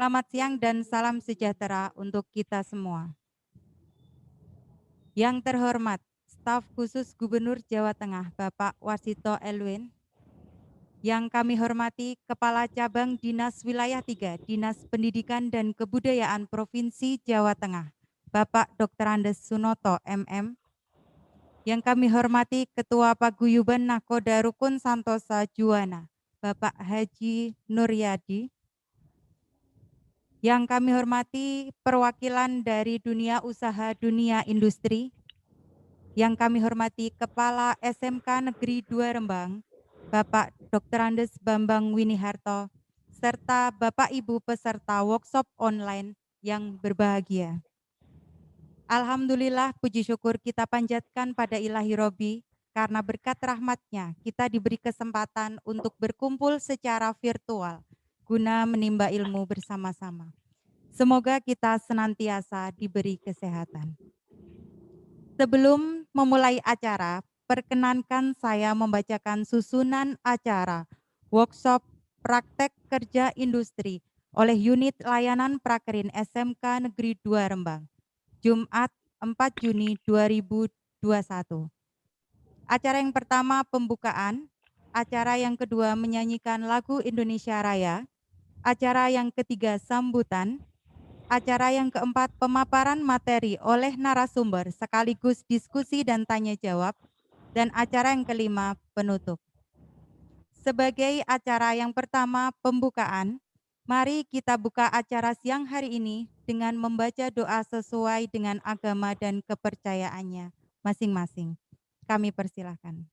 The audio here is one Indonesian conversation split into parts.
Selamat siang dan salam sejahtera untuk kita semua. Yang terhormat, Staf Khusus Gubernur Jawa Tengah, Bapak Warsito Elwin. Yang kami hormati Kepala Cabang Dinas Wilayah 3, Dinas Pendidikan dan Kebudayaan Provinsi Jawa Tengah, Bapak Dr. Andes Sunoto, MM. Yang kami hormati Ketua Paguyuban Nakoda Rukun Santosa Juwana, Bapak Haji Nuryadi. Yang kami hormati perwakilan dari dunia usaha, dunia industri. Yang kami hormati Kepala SMK Negeri 2 Rembang, Bapak Dr. Andes Bambang Winiharto, serta Bapak Ibu peserta workshop online yang berbahagia. Alhamdulillah, puji syukur kita panjatkan pada Ilahi Robi, karena berkat rahmatnya kita diberi kesempatan untuk berkumpul secara virtual, guna menimba ilmu bersama-sama. Semoga kita senantiasa diberi kesehatan. Sebelum memulai acara, perkenankan saya membacakan susunan acara workshop praktek kerja industri oleh unit layanan prakerin SMK Negeri 2 Rembang, Jumat 4 Juni 2021. Acara yang pertama pembukaan, acara yang kedua menyanyikan lagu Indonesia Raya, acara yang ketiga sambutan, acara yang keempat, pemaparan materi oleh narasumber sekaligus diskusi dan tanya jawab, dan acara yang kelima, penutup. Sebagai acara yang pertama, pembukaan, mari kita buka acara siang hari ini dengan membaca doa sesuai dengan agama dan kepercayaannya masing-masing. Kami persilahkan.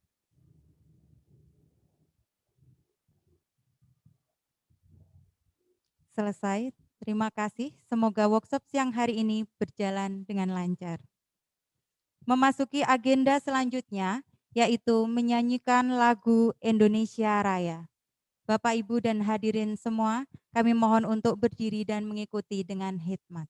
Selesai. Terima kasih. Semoga workshop siang hari ini berjalan dengan lancar. Memasuki agenda selanjutnya, yaitu menyanyikan lagu Indonesia Raya. Bapak, Ibu, dan hadirin semua, kami mohon untuk berdiri dan mengikuti dengan khidmat.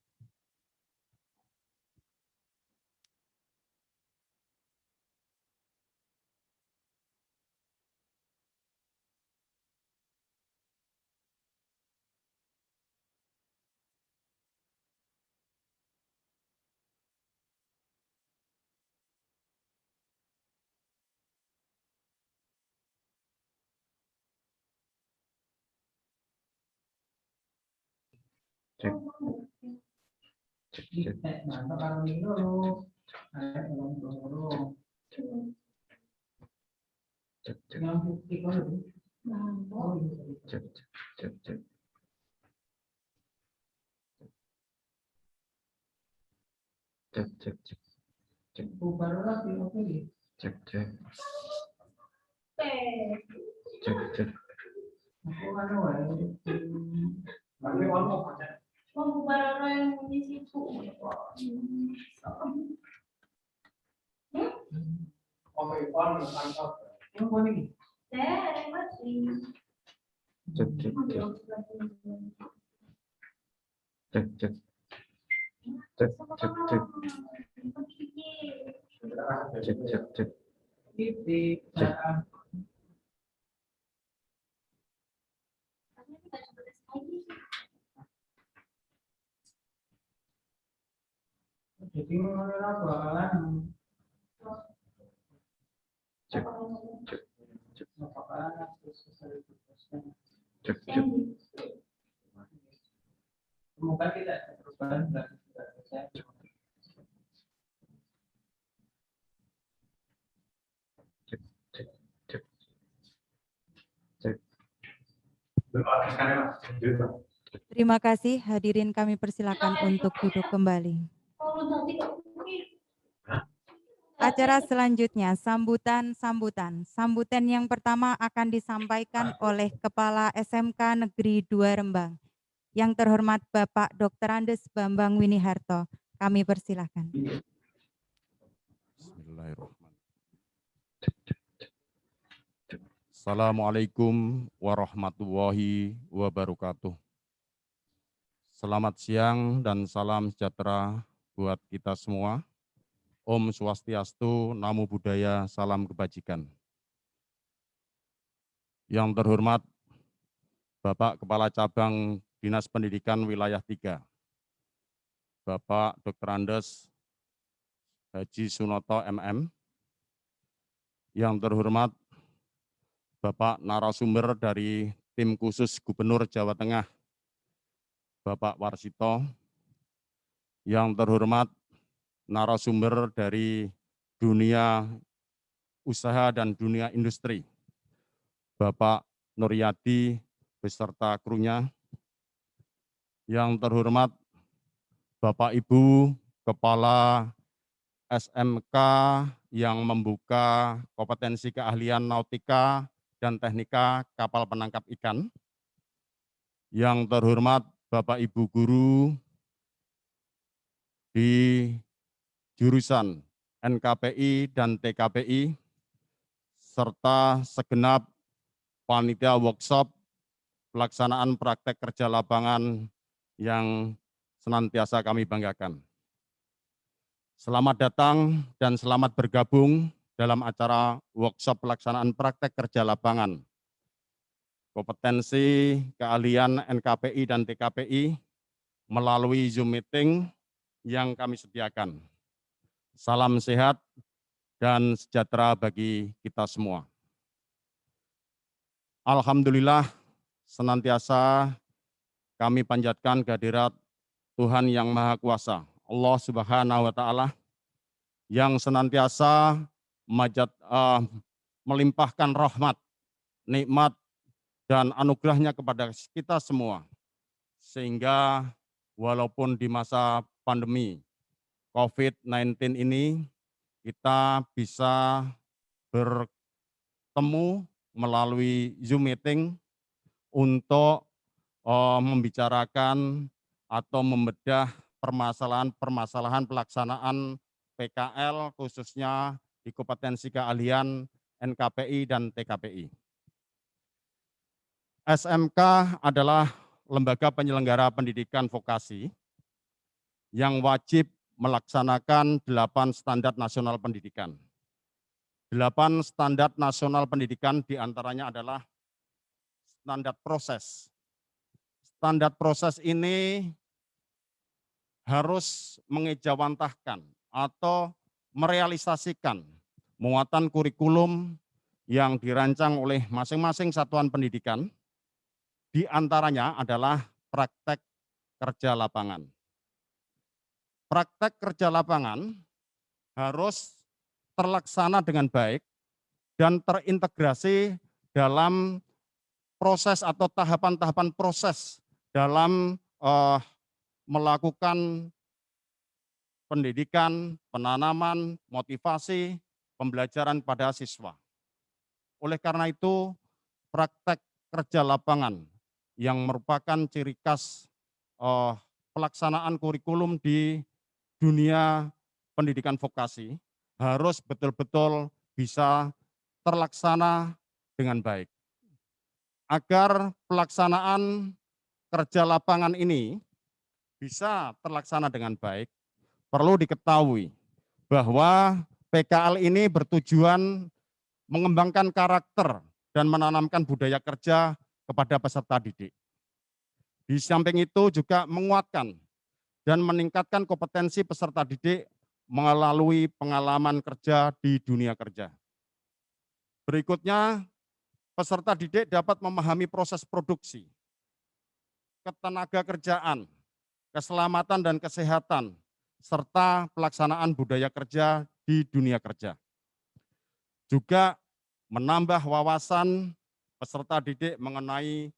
Cek. Cek. Semoga tidak perubahan. Terima kasih, hadirin kami persilakan untuk duduk kembali. Acara selanjutnya, sambutan. Sambutan yang pertama akan disampaikan oleh Kepala SMK Negeri 2 Rembang. Yang terhormat Bapak Dr. Andes Bambang Winiharto. Kami persilakan. Bismillahirrahmanirrahim. Assalamualaikum warahmatullahi wabarakatuh. Selamat siang dan salam sejahtera buat kita semua. Om Swastiastu, Namo Buddhaya, salam kebajikan. Yang terhormat Bapak Kepala Cabang Dinas Pendidikan Wilayah 3, Bapak Dr. Andes Haji Sunoto MM, yang terhormat Bapak narasumber dari tim khusus Gubernur Jawa Tengah, Bapak Warsito, yang terhormat narasumber dari dunia usaha dan dunia industri, Bapak Nuryadi beserta krunya, yang terhormat Bapak Ibu Kepala SMK yang membuka kompetensi keahlian nautika dan teknika kapal penangkap ikan, yang terhormat Bapak Ibu guru di jurusan NKPI dan TKPI, serta segenap panitia workshop pelaksanaan praktek kerja lapangan yang senantiasa kami banggakan. Selamat datang dan selamat bergabung dalam acara workshop pelaksanaan praktek kerja lapangan kompetensi keahlian NKPI dan TKPI melalui Zoom meeting yang kami sediakan. Salam sehat dan sejahtera bagi kita semua. Alhamdulillah, senantiasa kami panjatkan kehadirat Tuhan yang Maha Kuasa, Allah Subhanahu wa Ta'ala, yang senantiasa melimpahkan rahmat, nikmat, dan anugerahnya kepada kita semua, sehingga walaupun di masa pandemi COVID-19 ini kita bisa bertemu melalui Zoom meeting untuk membicarakan atau membedah permasalahan-permasalahan pelaksanaan PKL khususnya di kompetensi keahlian NKPI dan TKPI. SMK adalah lembaga penyelenggara pendidikan vokasi yang wajib melaksanakan 8 standar nasional pendidikan. 8 standar nasional pendidikan diantaranya adalah standar proses. Standar proses ini harus mengejawantahkan atau merealisasikan muatan kurikulum yang dirancang oleh masing-masing satuan pendidikan, di antaranya adalah praktek kerja lapangan. Praktek kerja lapangan harus terlaksana dengan baik dan terintegrasi dalam proses atau tahapan-tahapan proses dalam melakukan pendidikan, penanaman, motivasi, pembelajaran pada siswa. Oleh karena itu, praktek kerja lapangan yang merupakan ciri khas pelaksanaan kurikulum di dunia pendidikan vokasi harus betul-betul bisa terlaksana dengan baik. Agar pelaksanaan kerja lapangan ini bisa terlaksana dengan baik, perlu diketahui bahwa PKL ini bertujuan mengembangkan karakter dan menanamkan budaya kerja kepada peserta didik. Di samping itu juga menguatkan dan meningkatkan kompetensi peserta didik melalui pengalaman kerja di dunia kerja. Berikutnya, peserta didik dapat memahami proses produksi, ketenaga kerjaan, keselamatan dan kesehatan, serta pelaksanaan budaya kerja di dunia kerja. Juga menambah wawasan peserta didik mengenai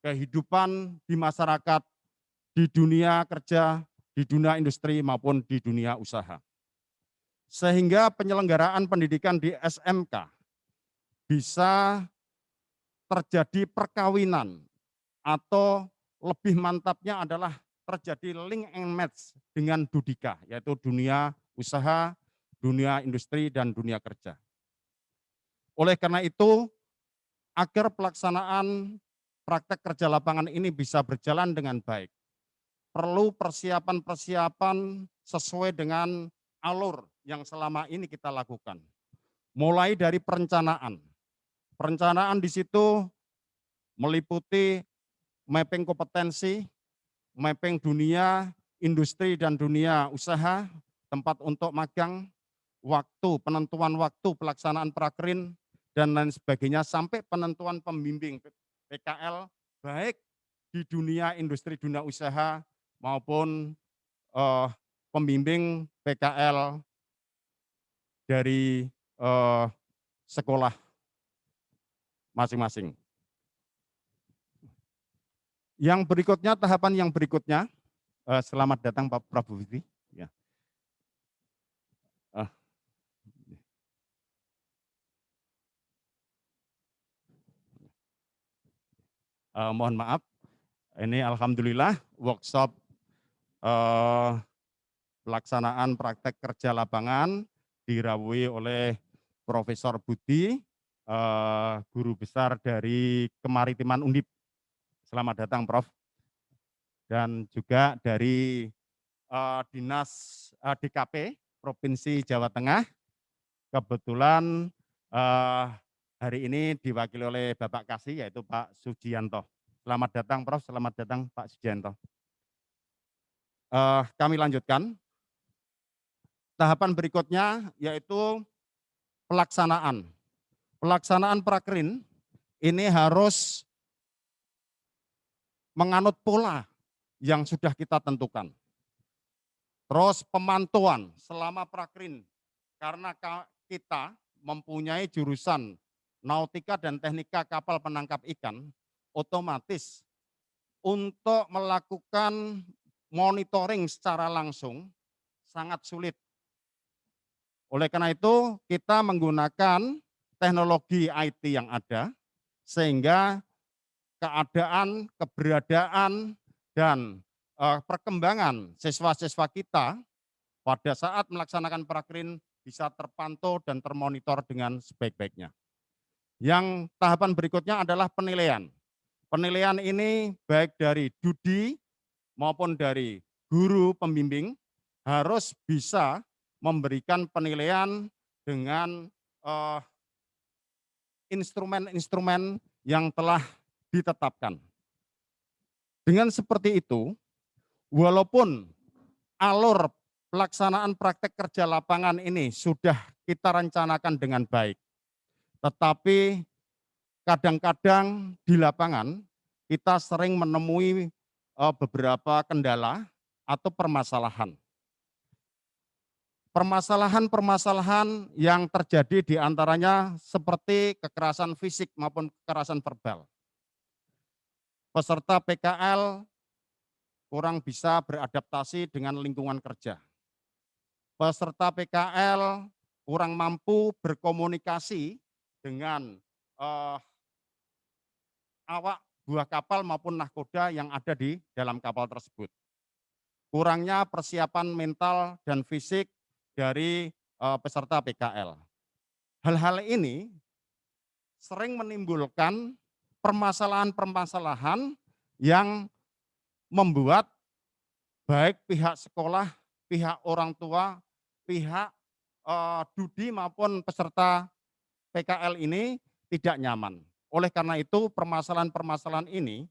kehidupan di masyarakat, di dunia kerja, di dunia industri maupun di dunia usaha. Sehingga penyelenggaraan pendidikan di SMK bisa terjadi perkawinan atau lebih mantapnya adalah terjadi link and match dengan Dudika, yaitu dunia usaha, dunia industri, dan dunia kerja. Oleh karena itu, agar pelaksanaan praktek kerja lapangan ini bisa berjalan dengan baik, perlu persiapan-persiapan sesuai dengan alur yang selama ini kita lakukan. Mulai dari perencanaan. Perencanaan di situ meliputi mapping kompetensi, mapping dunia industri dan dunia usaha, tempat untuk magang, waktu, penentuan waktu pelaksanaan prakerin, dan lain sebagainya, sampai penentuan pembimbing PKL, baik di dunia industri dunia usaha maupun pembimbing PKL dari sekolah masing-masing. Yang berikutnya, tahapan yang berikutnya, selamat datang Pak Prabu Fitri. Ya. Mohon maaf, ini alhamdulillah workshop pelaksanaan praktek kerja lapangan dirawui oleh Profesor Budi, guru besar dari Kemaritiman Undip. Selamat datang Prof. Dan juga dari Dinas DKP Provinsi Jawa Tengah. Kebetulan hari ini diwakili oleh Bapak Kasih, yaitu Pak Sujianto. Selamat datang Prof, selamat datang Pak Sujianto. Kami lanjutkan. Tahapan berikutnya yaitu pelaksanaan. Pelaksanaan prakerin ini harus menganut pola yang sudah kita tentukan. Terus pemantauan selama prakerin, karena kita mempunyai jurusan nautika dan teknika kapal penangkap ikan, otomatis untuk melakukan monitoring secara langsung sangat sulit. Oleh karena itu, kita menggunakan teknologi IT yang ada, sehingga keadaan, keberadaan, dan perkembangan siswa-siswa kita pada saat melaksanakan prakerin bisa terpantau dan termonitor dengan sebaik-baiknya. Yang tahapan berikutnya adalah penilaian. Penilaian ini baik dari Dudi maupun dari guru pembimbing harus bisa memberikan penilaian dengan instrumen-instrumen yang telah ditetapkan. Dengan seperti itu, walaupun alur pelaksanaan praktek kerja lapangan ini sudah kita rencanakan dengan baik, tetapi kadang-kadang di lapangan kita sering menemui beberapa kendala atau permasalahan. Permasalahan-permasalahan yang terjadi diantaranya seperti kekerasan fisik maupun kekerasan verbal. Peserta PKL kurang bisa beradaptasi dengan lingkungan kerja. Peserta PKL kurang mampu berkomunikasi dengan awak buah kapal maupun nahkoda yang ada di dalam kapal tersebut. Kurangnya persiapan mental dan fisik dari peserta PKL. Hal-hal ini sering menimbulkan permasalahan-permasalahan yang membuat baik pihak sekolah, pihak orang tua, pihak Dudi maupun peserta PKL ini tidak nyaman. Oleh karena itu permasalahan-permasalahan ini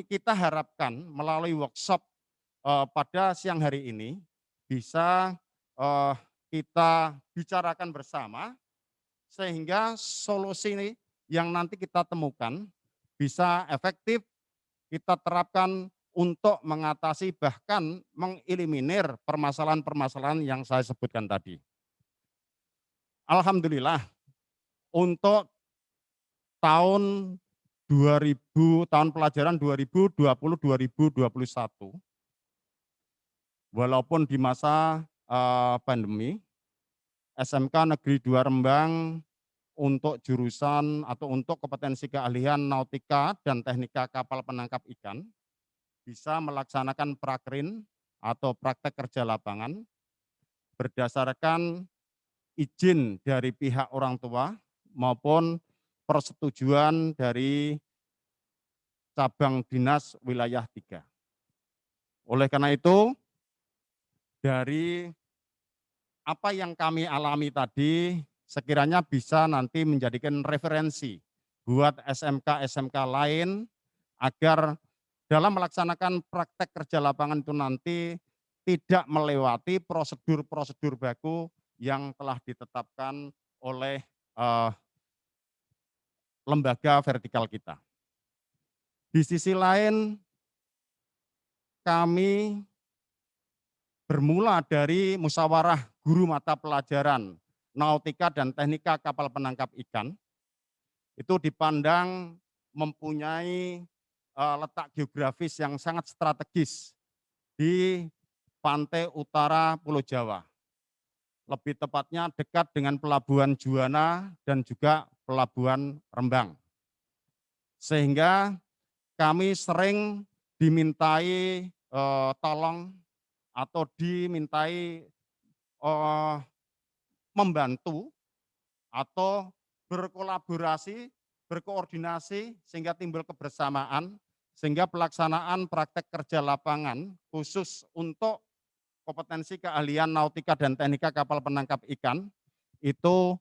kita harapkan melalui workshop pada siang hari ini bisa kita bicarakan bersama sehingga solusi ini yang nanti kita temukan bisa efektif kita terapkan untuk mengatasi bahkan mengeliminir permasalahan-permasalahan yang saya sebutkan tadi. Alhamdulillah untuk tahun pelajaran 2020-2021, walaupun di masa pandemi, SMK Negeri 2 Rembang untuk jurusan atau untuk kompetensi keahlian nautika dan teknika kapal penangkap ikan bisa melaksanakan prakerin atau praktek kerja lapangan berdasarkan izin dari pihak orang tua maupun persetujuan dari cabang dinas wilayah 3. Oleh karena itu, dari apa yang kami alami tadi, sekiranya bisa nanti menjadikan referensi buat SMK-SMK lain agar dalam melaksanakan praktek kerja lapangan itu nanti tidak melewati prosedur-prosedur baku yang telah ditetapkan oleh lembaga vertikal kita. Di sisi lain, kami bermula dari musyawarah guru mata pelajaran nautika dan teknika kapal penangkap ikan, itu dipandang mempunyai letak geografis yang sangat strategis di pantai utara Pulau Jawa. Lebih tepatnya dekat dengan Pelabuhan Juwana dan juga Pelabuhan Rembang. Sehingga kami sering dimintai tolong atau dimintai membantu atau berkolaborasi, berkoordinasi sehingga timbul kebersamaan, sehingga pelaksanaan praktek kerja lapangan khusus untuk kompetensi keahlian nautika dan teknika kapal penangkap ikan itu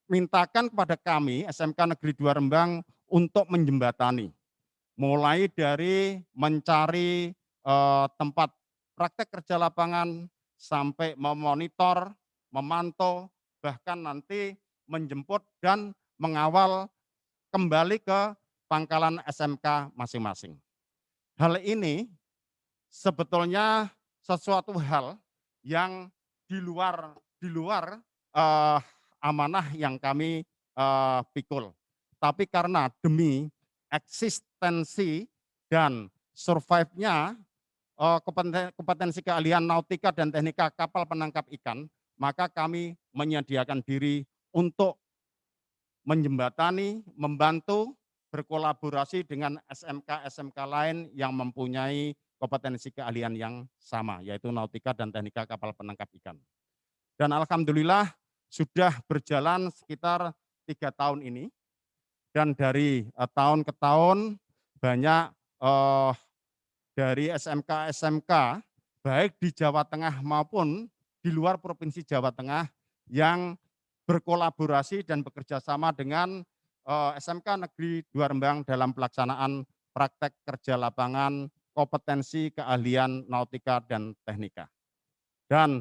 dimintakan kepada kami SMK Negeri 2 Rembang untuk menjembatani, mulai dari mencari tempat praktek kerja lapangan sampai memonitor, memantau, bahkan nanti menjemput dan mengawal kembali ke pangkalan SMK masing-masing. Hal ini sebetulnya sesuatu hal yang di luar amanah yang kami pikul. Tapi karena demi eksistensi dan survive-nya kompetensi keahlian nautika dan teknika kapal penangkap ikan, maka kami menyediakan diri untuk menjembatani, membantu, berkolaborasi dengan SMK-SMK lain yang mempunyai kompetensi keahlian yang sama, yaitu nautika dan teknika kapal penangkap ikan. Dan alhamdulillah sudah berjalan sekitar 3 tahun ini, dan dari tahun ke tahun banyak dari SMK-SMK baik di Jawa Tengah maupun di luar Provinsi Jawa Tengah yang berkolaborasi dan bekerja sama dengan SMK Negeri 2 Rembang dalam pelaksanaan praktek kerja lapangan kompetensi keahlian nautika dan teknika. Dan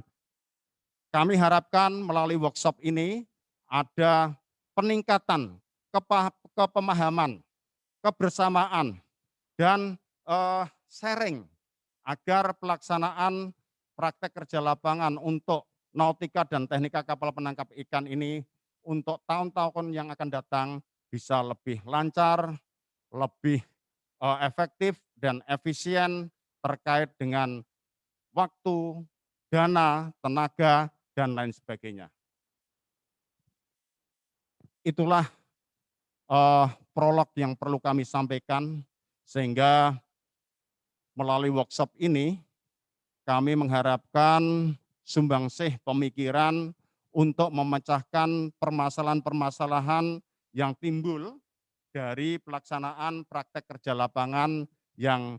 kami harapkan melalui workshop ini ada peningkatan kepemahaman, kebersamaan, dan sharing agar pelaksanaan praktek kerja lapangan untuk nautika dan teknika kapal penangkap ikan ini untuk tahun-tahun yang akan datang bisa lebih lancar, lebih efektif dan efisien terkait dengan waktu, dana, tenaga, dan lain sebagainya. Itulah prolog yang perlu kami sampaikan, sehingga melalui workshop ini kami mengharapkan sumbangsih pemikiran untuk memecahkan permasalahan-permasalahan yang timbul dari pelaksanaan praktek kerja lapangan yang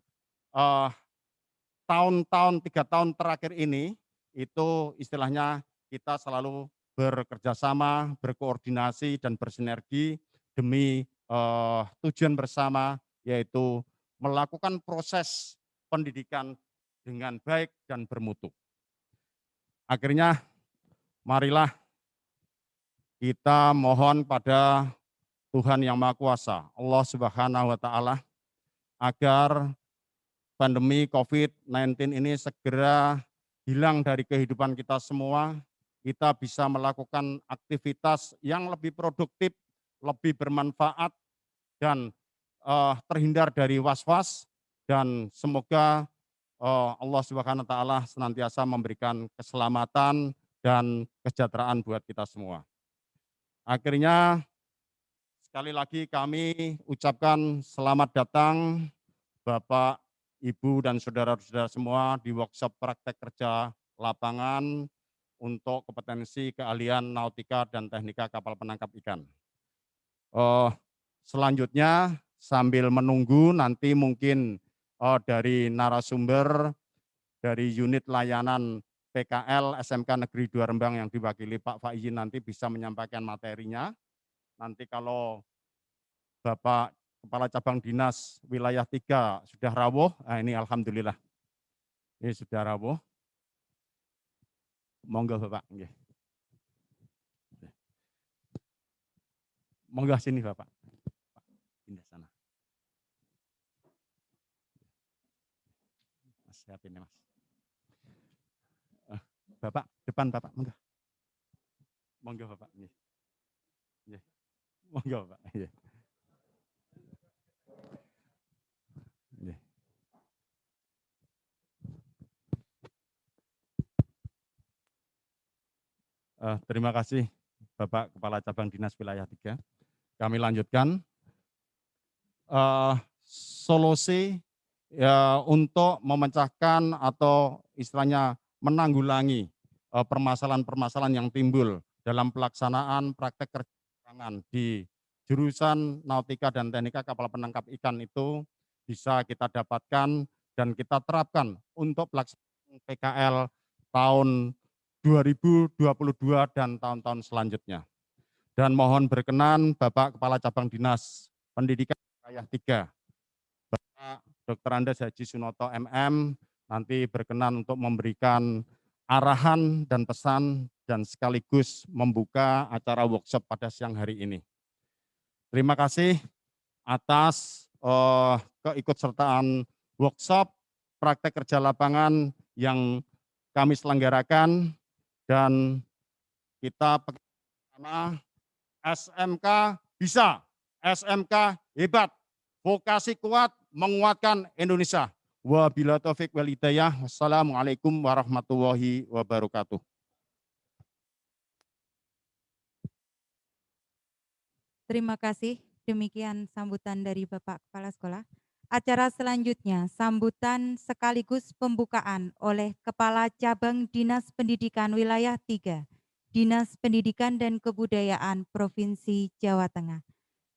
tahun-tahun 3 tahun terakhir ini itu istilahnya kita selalu bekerja sama, berkoordinasi dan bersinergi demi tujuan bersama, yaitu melakukan proses pendidikan dengan baik dan bermutu. Akhirnya marilah kita mohon pada Tuhan Yang Maha Kuasa, Allah Subhanahu wa Ta'ala, agar pandemi COVID-19 ini segera hilang dari kehidupan kita semua, kita bisa melakukan aktivitas yang lebih produktif, lebih bermanfaat, dan terhindar dari was-was, dan semoga Allah Subhanahu wa Ta'ala senantiasa memberikan keselamatan dan kesejahteraan buat kita semua. Akhirnya sekali lagi kami ucapkan selamat datang Bapak, Ibu, dan saudara-saudara semua di workshop praktek kerja lapangan untuk kompetensi keahlian nautika dan teknika kapal penangkap ikan. Selanjutnya sambil menunggu nanti mungkin dari narasumber dari unit layanan PKL SMK Negeri 2 Rembang yang diwakili Pak Faizi nanti bisa menyampaikan materinya. Nanti kalau Bapak Kepala Cabang Dinas Wilayah 3 sudah rawuh, nah ini alhamdulillah. Ini sudah rawuh. Monggo Bapak. Nggih. Monggo sini Bapak. Pindah sana. Mas, siapin ya Mas. Bapak, depan Bapak, monggo. Monggo Bapak. Nggih. Nggih. Monggo Bapak. Nggih. Nggih. Terima kasih Bapak Kepala Cabang Dinas Wilayah 3. Kami lanjutkan. Solusi ya, untuk memecahkan atau istilahnya menanggulangi permasalahan-permasalahan yang timbul dalam pelaksanaan praktek kerja lapangan di jurusan Nautika dan Teknika Kapal Penangkap Ikan itu bisa kita dapatkan dan kita terapkan untuk pelaksanaan PKL tahun 2022 dan tahun-tahun selanjutnya. Dan mohon berkenan Bapak Kepala Cabang Dinas Pendidikan Wilayah 3, Bapak Dr. Andes Haji Sunoto MM, nanti berkenan untuk memberikan arahan dan pesan dan sekaligus membuka acara workshop pada siang hari ini. Terima kasih atas keikutsertaan workshop praktek kerja lapangan yang kami selenggarakan, dan kita bersama SMK bisa, SMK hebat, vokasi kuat, menguatkan Indonesia. Wabillahi taufik wal hidayah. Wassalamualaikum warahmatullahi wabarakatuh. Terima kasih. Demikian sambutan dari Bapak Kepala Sekolah. Acara selanjutnya, sambutan sekaligus pembukaan oleh Kepala Cabang Dinas Pendidikan Wilayah 3, Dinas Pendidikan dan Kebudayaan Provinsi Jawa Tengah.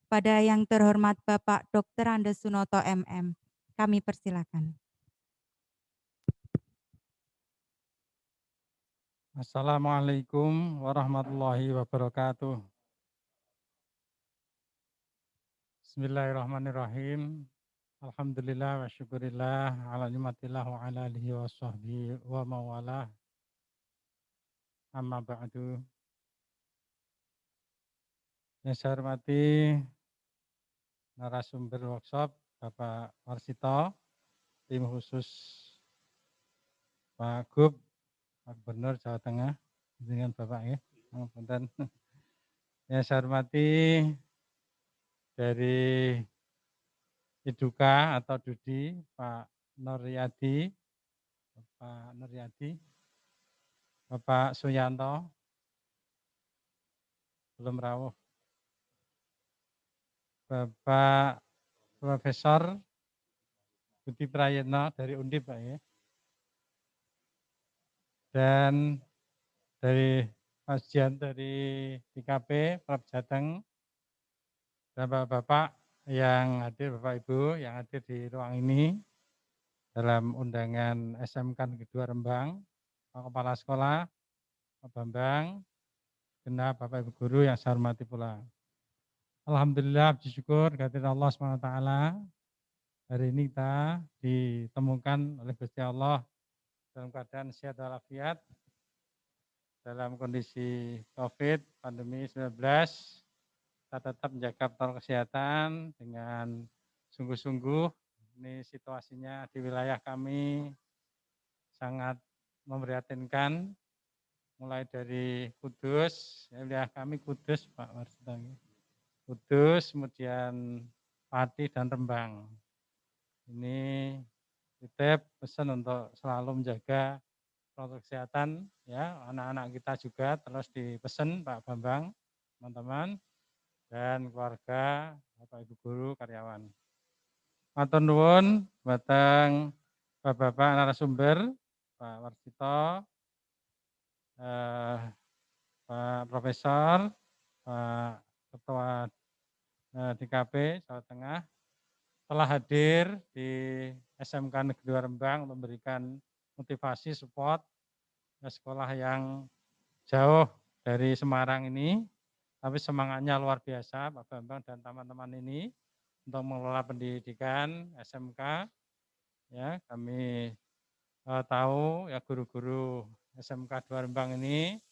Pada yang terhormat Bapak Dr. Andes Sunoto MM, kami persilakan. Assalamualaikum warahmatullahi wabarakatuh. Bismillahirrahmanirrahim. Alhamdulillah wa syukurillah ala nimatillah wa ala alihi wa sahbihi wa mawalah. Amma ba'du. Yang saya hormati narasumber workshop Bapak Warsito, tim khusus Pak Gub, Pak Gubernur Jawa Tengah, dengan Bapak ya. Yang saya hormati dari Eduka atau Dudi, Pak Nuryadi, Bapak Suyanto, belum rawuh, Bapak Profesor Budi Prayitno dari Undip Pak ya, dan dari Mas Jian dari TKP, Prof Jateng, dan Bapak-Bapak yang hadir, Bapak Ibu yang hadir di ruang ini dalam undangan SMK Negeri 2 Rembang, Pak Kepala Sekolah, Pak Bambang, genap Bapak Ibu Guru yang saya hormati pula. Alhamdulillah, bersyukur kehadirat Allah SWT. Hari ini kita ditemukan oleh Gusti Allah dalam keadaan sehat walafiat, dalam kondisi COVID, pandemi 19, kita tetap menjaga protokol kesehatan dengan sungguh-sungguh. Ini situasinya di wilayah kami sangat memprihatinkan, mulai dari Kudus, wilayah kami Kudus, Pak Warsito, Kudus, kemudian Pati dan Rembang. Ini titip pesan untuk selalu menjaga protokol kesehatan, ya, anak-anak kita juga terus dipesan Pak Bambang, teman-teman, dan keluarga, Bapak Ibu Guru, karyawan. Matur nuwun batang Bapak-bapak narasumber, Pak Warsito, Pak Profesor, Pak Ketua DKP Jawa Tengah telah hadir di SMK Negeri 2 Rembang memberikan motivasi support ke sekolah yang jauh dari Semarang ini. tapi semangatnya luar biasa Pak Bambang dan teman-teman ini untuk mengelola pendidikan SMK. Ya, kami tahu ya guru-guru SMK 2 Rembang ini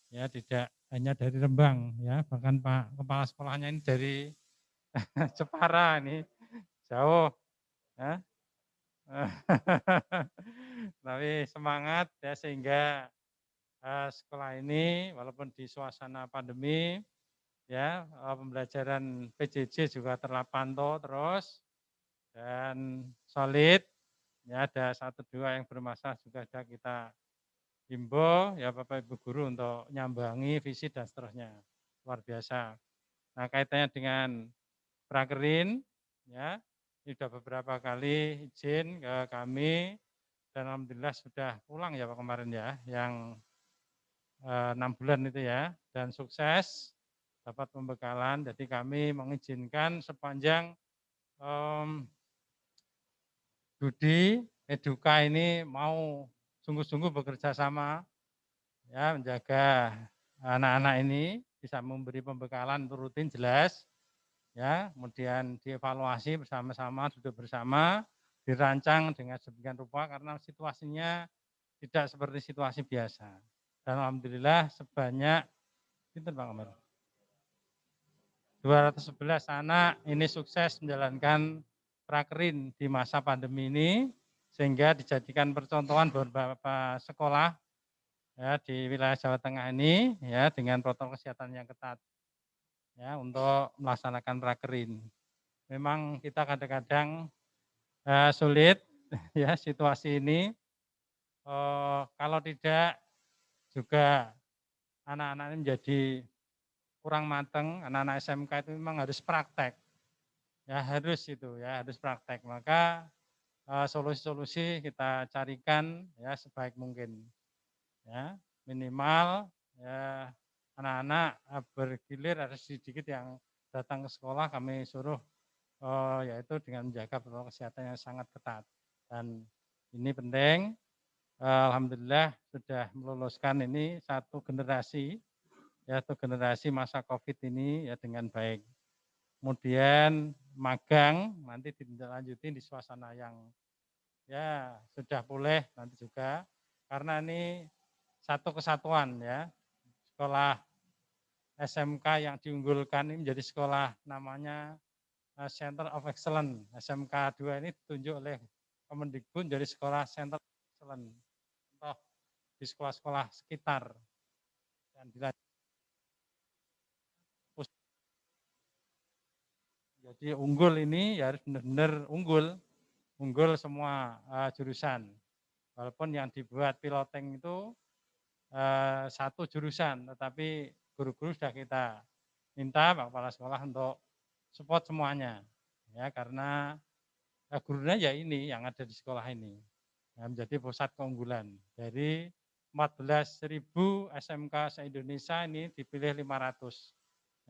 ya tidak hanya dari Rembang ya, bahkan Pak Kepala Sekolahnya ini dari Jepara ini jauh ya. Tapi semangat ya sehingga sekolah ini walaupun di suasana pandemi ya pembelajaran PJJ juga terpantau terus dan solid. Ya ada 1-2 yang bermasalah juga ada kita himbau ya Bapak Ibu guru untuk nyambangi visi dan seterusnya. Luar biasa. Nah, kaitannya dengan prakerin ya, ini sudah beberapa kali izin ke kami dan alhamdulillah sudah pulang ya Pak kemarin ya, yang 6 bulan itu ya, dan sukses dapat pembekalan. Jadi kami mengizinkan sepanjang Dudi Eduka ini mau sungguh-sungguh bekerja sama ya menjaga anak-anak ini bisa memberi pembekalan rutin jelas ya, kemudian dievaluasi bersama-sama, duduk bersama, dirancang dengan sedemikian rupa karena situasinya tidak seperti situasi biasa. Dan alhamdulillah sebanyak itu Pak Kamar 211 anak ini sukses menjalankan prakerin di masa pandemi ini sehingga dijadikan percontohan beberapa sekolah ya di wilayah Jawa Tengah ini ya dengan protokol kesehatan yang ketat ya untuk melaksanakan prakerin. Memang kita kadang-kadang sulit ya situasi ini kalau tidak juga anak-anak ini menjadi kurang matang, anak-anak SMK itu memang harus praktek. Ya harus itu ya, harus praktek. Maka solusi-solusi kita carikan ya sebaik mungkin. Ya, minimal ya anak-anak bergilir harus sedikit yang datang ke sekolah kami suruh yaitu dengan menjaga protokol kesehatan yang sangat ketat. Dan ini penting. Alhamdulillah sudah meluluskan ini satu generasi yaitu generasi masa COVID ini ya dengan baik. Kemudian magang nanti ditindaklanjuti di suasana yang ya sudah pulih nanti juga karena ini satu kesatuan ya. Sekolah SMK yang diunggulkan ini menjadi sekolah namanya Center of Excellence. SMK 2 ini ditunjuk oleh Kemendikbud menjadi sekolah Center of Excellence untuk di sekolah-sekolah sekitar dan jadi unggul ini ya harus benar-benar unggul semua jurusan. Walaupun yang dibuat piloting itu satu jurusan, tetapi guru-guru sudah kita minta Pak Kepala Sekolah untuk support semuanya. Ya, karena gurunya ya ini yang ada di sekolah ini. Ya, menjadi pusat keunggulan. Dari 14.000 SMK se-Indonesia ini dipilih 500.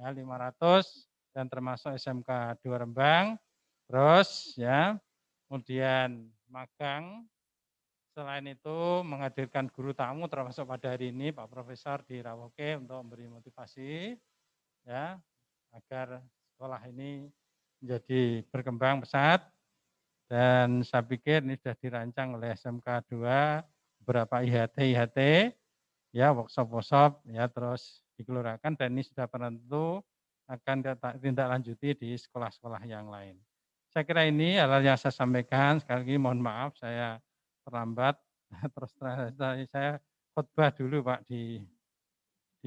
Ya, 500 dan termasuk SMK 2 Rembang. Terus ya, kemudian magang. Selain itu menghadirkan guru tamu termasuk pada hari ini Pak Profesor di Rawoke untuk memberi motivasi ya agar sekolah ini menjadi berkembang pesat dan saya pikir ini sudah dirancang oleh SMK 2 beberapa IHT ya workshop ya terus dikeluarkan dan ini sudah penentu akan tindak lanjuti di sekolah-sekolah yang lain. Saya kira ini hal yang saya sampaikan. Sekali lagi mohon maaf saya terlambat. Terus saya khotbah dulu Pak di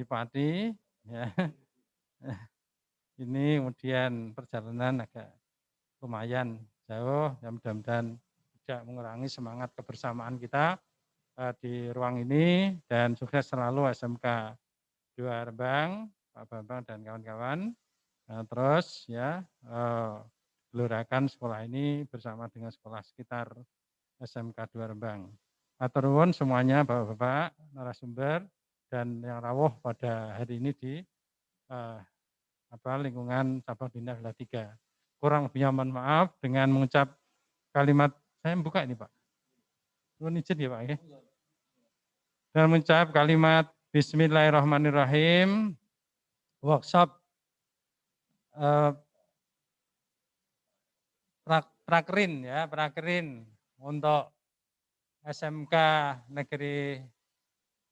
Pati. Ya. Ini kemudian perjalanan agak lumayan jauh. Ya mudah-mudahan tidak mengurangi semangat kebersamaan kita di ruang ini dan sukses selalu SMK 2 Rembang, Pak Bambang dan kawan-kawan. Nah, terus ya gelurakan sekolah ini bersama dengan sekolah sekitar SMK 2 Rembang. Matur nuwun semuanya Bapak-bapak, narasumber dan yang rawuh pada hari ini di lingkungan cabang Bina Wilayah 3. Kurang lebihnya mohon maaf dengan mengucap kalimat saya buka ini Pak. Nuwun izin ya Pak ya. Dan mengucap kalimat Bismillahirrahmanirrahim. workshop prakerin ya, prakerin untuk SMK Negeri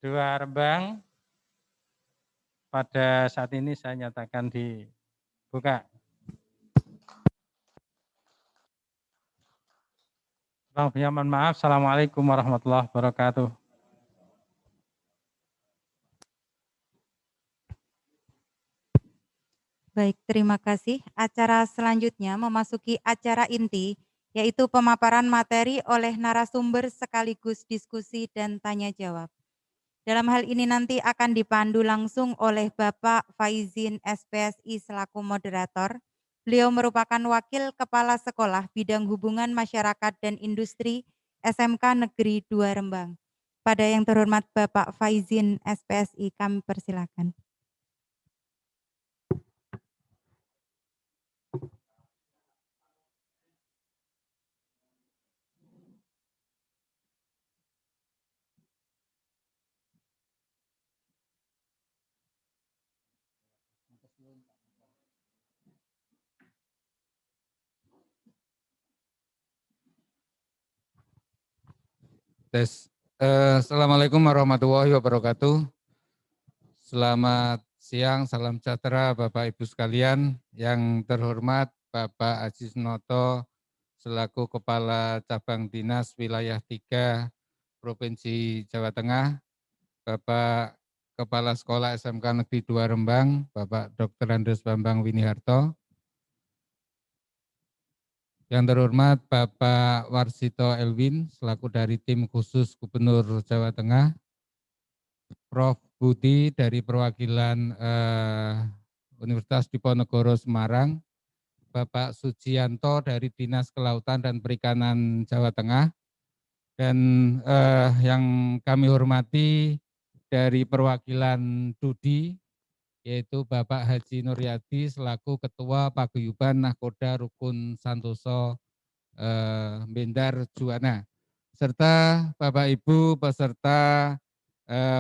2 Rembang. Pada saat ini saya nyatakan dibuka. Mohon maaf. Assalamualaikum warahmatullahi wabarakatuh. Baik, terima kasih. Acara selanjutnya memasuki acara inti, yaitu pemaparan materi oleh narasumber sekaligus diskusi dan tanya jawab. Dalam hal ini nanti akan dipandu langsung oleh Bapak Faizin SPSI selaku moderator. Beliau merupakan Wakil Kepala Sekolah Bidang Hubungan Masyarakat dan Industri SMK Negeri 2 Rembang. Pada yang terhormat Bapak Faizin SPSI, kami persilakan. Tes. Assalamualaikum warahmatullahi wabarakatuh. Selamat siang, salam sejahtera Bapak Ibu sekalian. Yang terhormat Bapak Aziz Noto selaku Kepala Cabang Dinas Wilayah 3 Provinsi Jawa Tengah, Bapak Kepala Sekolah SMK Negeri 2 Rembang, Bapak Dr. Andes Bambang Winiharto. Yang terhormat Bapak Warsito Elwin selaku dari tim khusus Gubernur Jawa Tengah, Prof. Budi dari perwakilan Universitas Diponegoro Semarang, Bapak Sujianto dari Dinas Kelautan dan Perikanan Jawa Tengah, dan yang kami hormati dari perwakilan DUDI, yaitu Bapak Haji Nuryadi selaku Ketua Paguyuban Nahkoda Rukun Santoso Bendar Juwana, serta Bapak Ibu peserta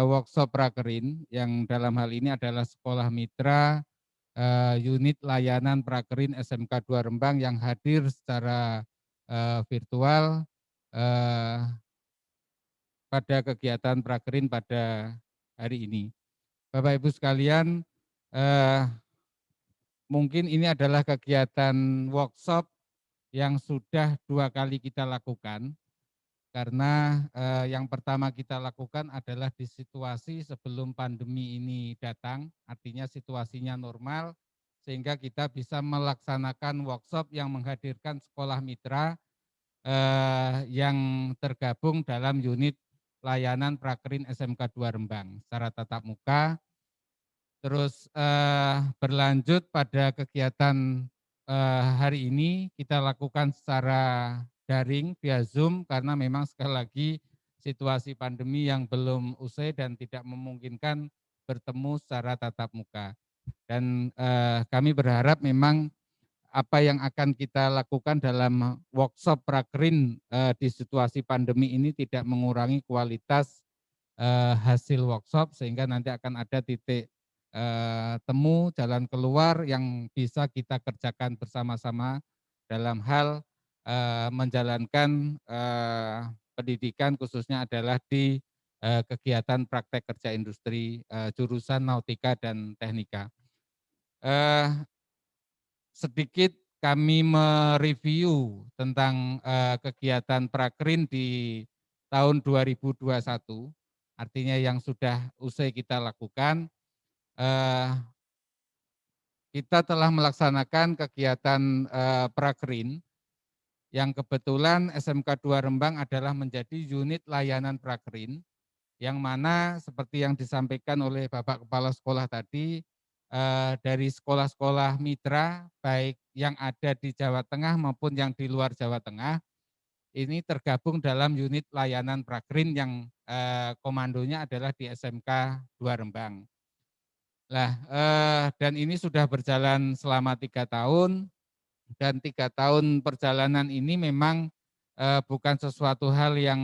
workshop prakerin yang dalam hal ini adalah sekolah mitra unit layanan prakerin SMK 2 Rembang yang hadir secara virtual pada kegiatan prakerin pada hari ini. Bapak Ibu sekalian, mungkin ini adalah kegiatan workshop yang sudah 2 kali kita lakukan, karena yang pertama kita lakukan adalah di situasi sebelum pandemi ini datang, artinya situasinya normal, sehingga kita bisa melaksanakan workshop yang menghadirkan sekolah mitra yang tergabung dalam unit layanan prakerin SMK 2 Rembang secara tatap muka. Terus berlanjut pada kegiatan hari ini kita lakukan secara daring via Zoom karena memang sekali lagi situasi pandemi yang belum usai dan tidak memungkinkan bertemu secara tatap muka. Dan kami berharap memang apa yang akan kita lakukan dalam workshop prakerin di situasi pandemi ini tidak mengurangi kualitas hasil workshop, sehingga nanti akan ada titik temu jalan keluar yang bisa kita kerjakan bersama-sama dalam hal menjalankan pendidikan, khususnya adalah di kegiatan praktek kerja industri jurusan nautika dan teknika. Sedikit kami mereview tentang kegiatan prakerin di tahun 2021, artinya yang sudah usai kita lakukan. Kita telah melaksanakan kegiatan prakerin yang kebetulan SMK 2 Rembang adalah menjadi unit layanan prakerin, yang mana seperti yang disampaikan oleh Bapak Kepala Sekolah tadi, dari sekolah-sekolah mitra baik yang ada di Jawa Tengah maupun yang di luar Jawa Tengah ini tergabung dalam unit layanan prakerin yang komandonya adalah di SMK 2 Rembang. Nah, dan ini sudah berjalan selama 3 tahun, dan 3 tahun perjalanan ini memang bukan sesuatu hal yang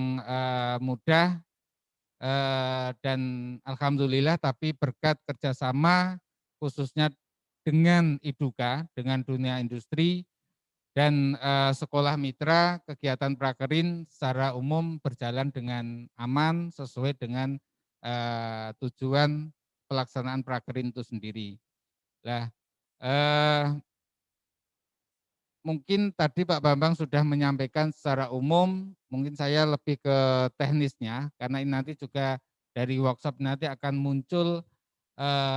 mudah, dan alhamdulillah tapi berkat kerjasama khususnya dengan IDUKA, dengan dunia industri, dan sekolah mitra kegiatan prakerin secara umum berjalan dengan aman sesuai dengan tujuan pelaksanaan prakerin itu sendiri. Nah, mungkin tadi Pak Bambang sudah menyampaikan secara umum, mungkin saya lebih ke teknisnya, karena ini nanti juga dari workshop nanti akan muncul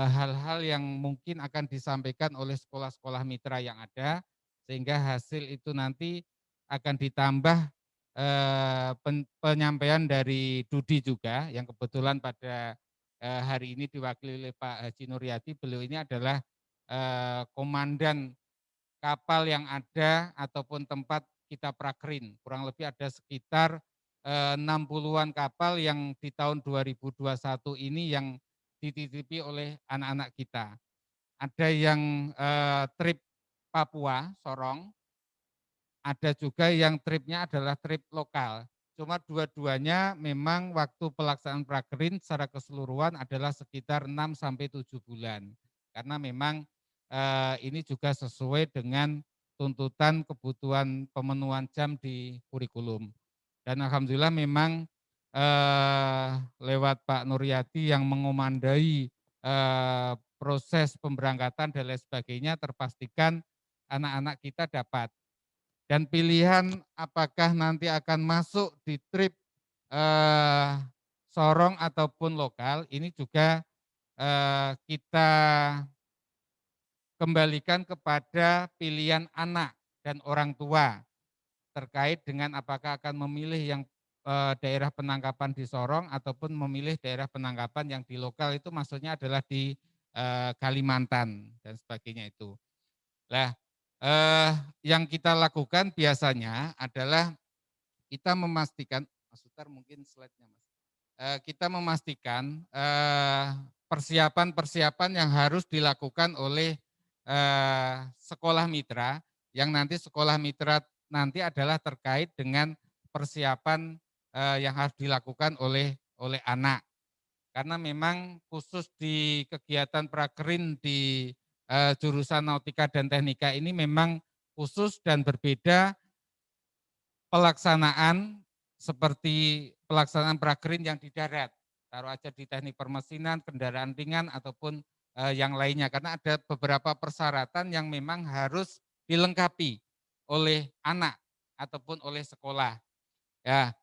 hal-hal yang mungkin akan disampaikan oleh sekolah-sekolah mitra yang ada, sehingga hasil itu nanti akan ditambah penyampaian dari Dudi juga, yang kebetulan pada hari ini diwakili oleh Pak Haji Nuryadi. Beliau ini adalah komandan kapal yang ada ataupun tempat kita prakerin. Kurang lebih ada sekitar 60-an kapal yang di tahun 2021 ini yang dititipi oleh anak-anak kita. Ada yang trip Papua, Sorong, ada juga yang tripnya adalah trip lokal. Cuma dua-duanya memang waktu pelaksanaan prakerin secara keseluruhan adalah sekitar 6-7 bulan. Karena memang ini juga sesuai dengan tuntutan kebutuhan pemenuhan jam di kurikulum. Dan alhamdulillah memang lewat Pak Nuryadi yang mengomandai proses pemberangkatan dan lain sebagainya, terpastikan anak-anak kita dapat. Dan pilihan apakah nanti akan masuk di trip Sorong ataupun lokal, ini juga kita kembalikan kepada pilihan anak dan orang tua terkait dengan apakah akan memilih yang daerah penangkapan di Sorong ataupun memilih daerah penangkapan yang di lokal, itu maksudnya adalah di Kalimantan dan sebagainya itu. Nah, yang kita lakukan biasanya adalah kita memastikan, Mas Sutar mungkin slide-nya Mas. Kita memastikan persiapan-persiapan yang harus dilakukan oleh sekolah mitra, yang nanti sekolah mitra nanti adalah terkait dengan persiapan yang harus dilakukan oleh anak. Karena memang khusus di kegiatan prakerin di jurusan Nautika dan Teknika ini memang khusus dan berbeda pelaksanaan seperti pelaksanaan prakerin yang di darat. Taruh aja di teknik permesinan, kendaraan ringan ataupun yang lainnya. Karena ada beberapa persyaratan yang memang harus dilengkapi oleh anak ataupun oleh sekolah. Ya,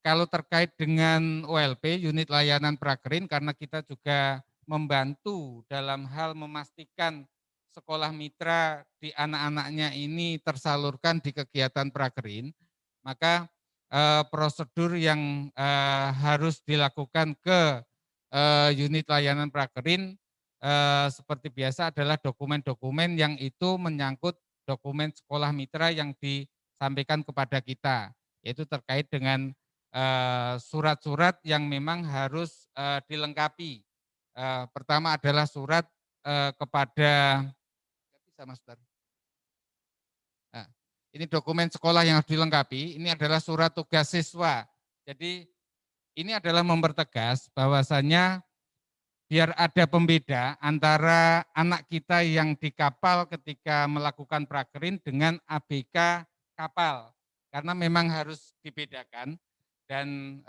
kalau terkait dengan ULP, unit layanan prakerin, karena kita juga membantu dalam hal memastikan sekolah mitra di anak-anaknya ini tersalurkan di kegiatan prakerin, maka prosedur yang harus dilakukan ke unit layanan prakerin seperti biasa adalah dokumen-dokumen yang itu menyangkut dokumen sekolah mitra yang disampaikan kepada kita, yaitu terkait dengan surat-surat yang memang harus dilengkapi. Pertama adalah surat kepada, bisa Mas Dar. Nah, ini dokumen sekolah yang harus dilengkapi, ini adalah surat tugas siswa. Jadi ini adalah mempertegas bahwasannya biar ada pembeda antara anak kita yang di kapal ketika melakukan prakerin dengan ABK kapal. Karena memang harus dibedakan. Dan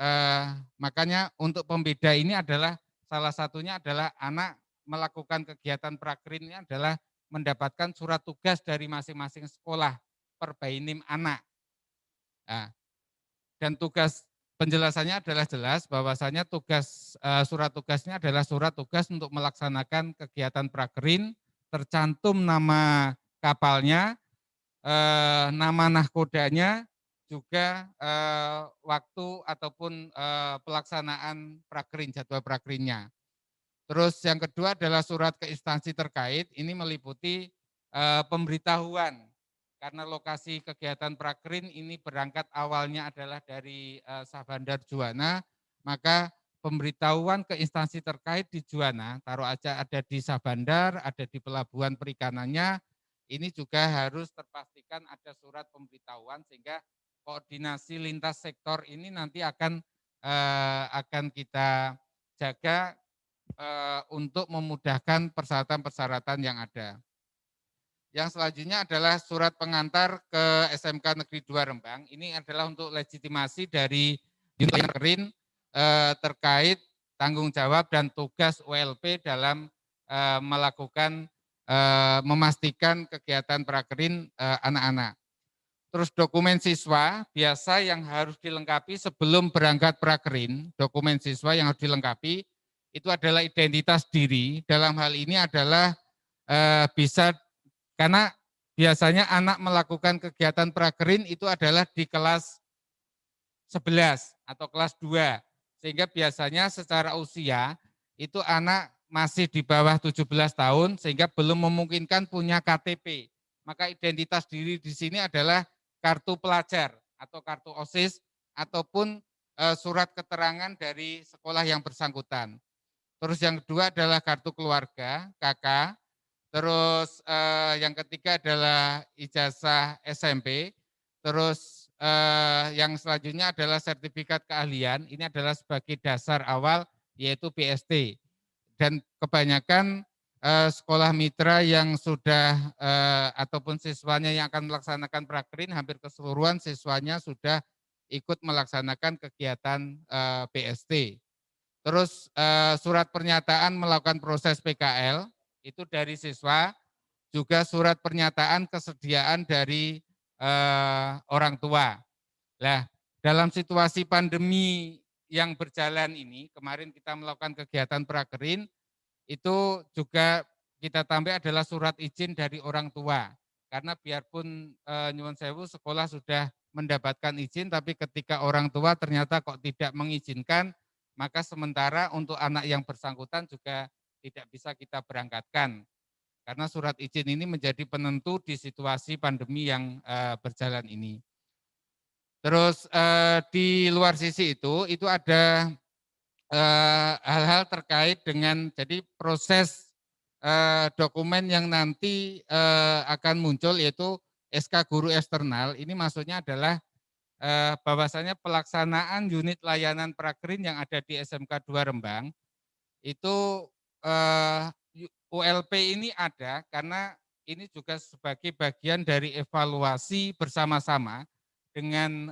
makanya untuk pembeda ini adalah salah satunya adalah anak melakukan kegiatan prakerin ini adalah mendapatkan surat tugas dari masing-masing sekolah per bainim anak. Nah, dan tugas penjelasannya adalah jelas bahwasanya tugas surat tugasnya adalah surat tugas untuk melaksanakan kegiatan prakerin, tercantum nama kapalnya, nama nahkodanya, juga waktu ataupun pelaksanaan prakerin, jadwal prakerinnya. Terus yang kedua adalah surat ke instansi terkait, ini meliputi pemberitahuan, karena lokasi kegiatan prakerin ini berangkat awalnya adalah dari Sabandar Juwana, maka pemberitahuan ke instansi terkait di Juwana, taruh aja ada di Sabandar, ada di pelabuhan perikanannya, ini juga harus terpastikan ada surat pemberitahuan sehingga koordinasi lintas sektor ini nanti akan kita jaga untuk memudahkan persyaratan-persyaratan yang ada. Yang selanjutnya adalah surat pengantar ke SMK Negeri 2 Rembang. Ini adalah untuk legitimasi dari unit prakerin terkait tanggung jawab dan tugas ULP dalam melakukan memastikan kegiatan prakerin anak-anak. Terus dokumen siswa biasa yang harus dilengkapi sebelum berangkat prakerin, dokumen siswa yang harus dilengkapi itu adalah identitas diri. Dalam hal ini adalah bisa karena biasanya anak melakukan kegiatan prakerin itu adalah di kelas 11 atau kelas 2. Sehingga biasanya secara usia itu anak masih di bawah 17 tahun sehingga belum memungkinkan punya KTP. Maka identitas diri di sini adalah kartu pelajar atau kartu OSIS ataupun surat keterangan dari sekolah yang bersangkutan. Terus yang kedua adalah kartu keluarga, KK. Terus yang ketiga adalah ijazah SMP. Terus yang selanjutnya adalah sertifikat keahlian. Ini adalah sebagai dasar awal yaitu BST. Dan kebanyakan sekolah mitra yang sudah ataupun siswanya yang akan melaksanakan prakerin hampir keseluruhan siswanya sudah ikut melaksanakan kegiatan BST. Terus surat pernyataan melakukan proses PKL itu dari siswa, juga surat pernyataan kesediaan dari orang tua. Nah, dalam situasi pandemi yang berjalan ini, kemarin kita melakukan kegiatan prakerin, itu juga kita tambah adalah surat izin dari orang tua. Karena biarpun nyuwun sewu sekolah sudah mendapatkan izin, tapi ketika orang tua ternyata kok tidak mengizinkan, maka sementara untuk anak yang bersangkutan juga tidak bisa kita berangkatkan. Karena surat izin ini menjadi penentu di situasi pandemi yang berjalan ini. Terus di luar sisi itu ada hal-hal terkait dengan jadi proses dokumen yang nanti akan muncul yaitu SK Guru Eksternal. Ini maksudnya adalah bahwasanya pelaksanaan unit layanan prakerin yang ada di SMK 2 Rembang itu ULP ini ada karena ini juga sebagai bagian dari evaluasi bersama-sama dengan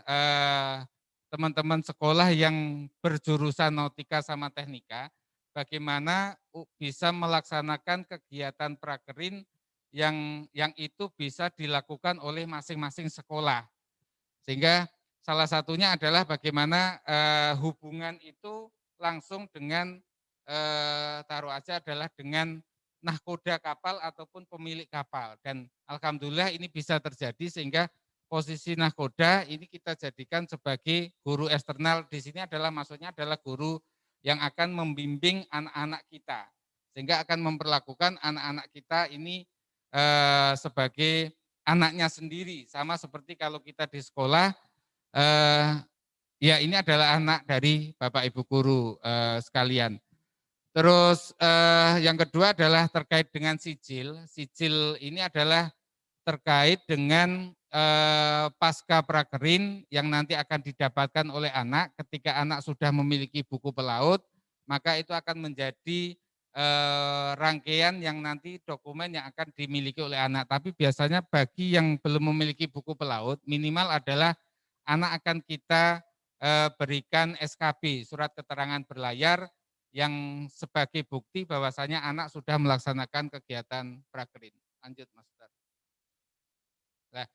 teman-teman sekolah yang berjurusan nautika sama teknika, bagaimana bisa melaksanakan kegiatan prakerin yang itu bisa dilakukan oleh masing-masing sekolah. Sehingga salah satunya adalah bagaimana hubungan itu langsung dengan taruh aja adalah dengan nahkoda kapal ataupun pemilik kapal. Dan alhamdulillah ini bisa terjadi sehingga posisi nahkoda ini kita jadikan sebagai guru eksternal. Di sini adalah maksudnya adalah guru yang akan membimbing anak-anak kita. Sehingga akan memperlakukan anak-anak kita ini sebagai anaknya sendiri. Sama seperti kalau kita di sekolah, ya ini adalah anak dari Bapak Ibu guru sekalian. Terus yang kedua adalah terkait dengan sijil. Sijil ini adalah terkait dengan pasca prakerin yang nanti akan didapatkan oleh anak ketika anak sudah memiliki buku pelaut, maka itu akan menjadi rangkaian yang nanti dokumen yang akan dimiliki oleh anak. Tapi biasanya bagi yang belum memiliki buku pelaut, minimal adalah anak akan kita berikan SKB, surat keterangan berlayar, yang sebagai bukti bahwasanya anak sudah melaksanakan kegiatan prakerin. Lanjut Mas Ustaz. Nah,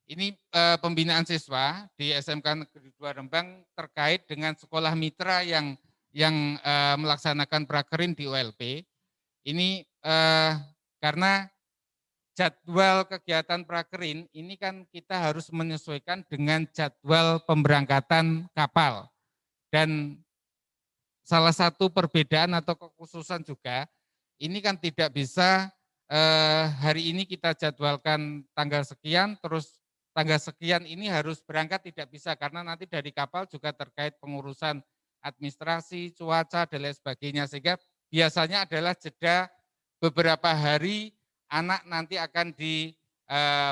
ini pembinaan siswa di SMK Negeri 2 Rembang terkait dengan sekolah mitra yang melaksanakan prakerin di ULP. Ini karena jadwal kegiatan prakerin ini kan kita harus menyesuaikan dengan jadwal pemberangkatan kapal. Dan salah satu perbedaan atau kekhususan juga, ini kan tidak bisa hari ini kita jadwalkan tanggal sekian, terus tanggal sekian ini harus berangkat, tidak bisa. Karena nanti dari kapal juga terkait pengurusan administrasi, cuaca, dan lain sebagainya. Sehingga biasanya adalah jeda beberapa hari anak nanti akan di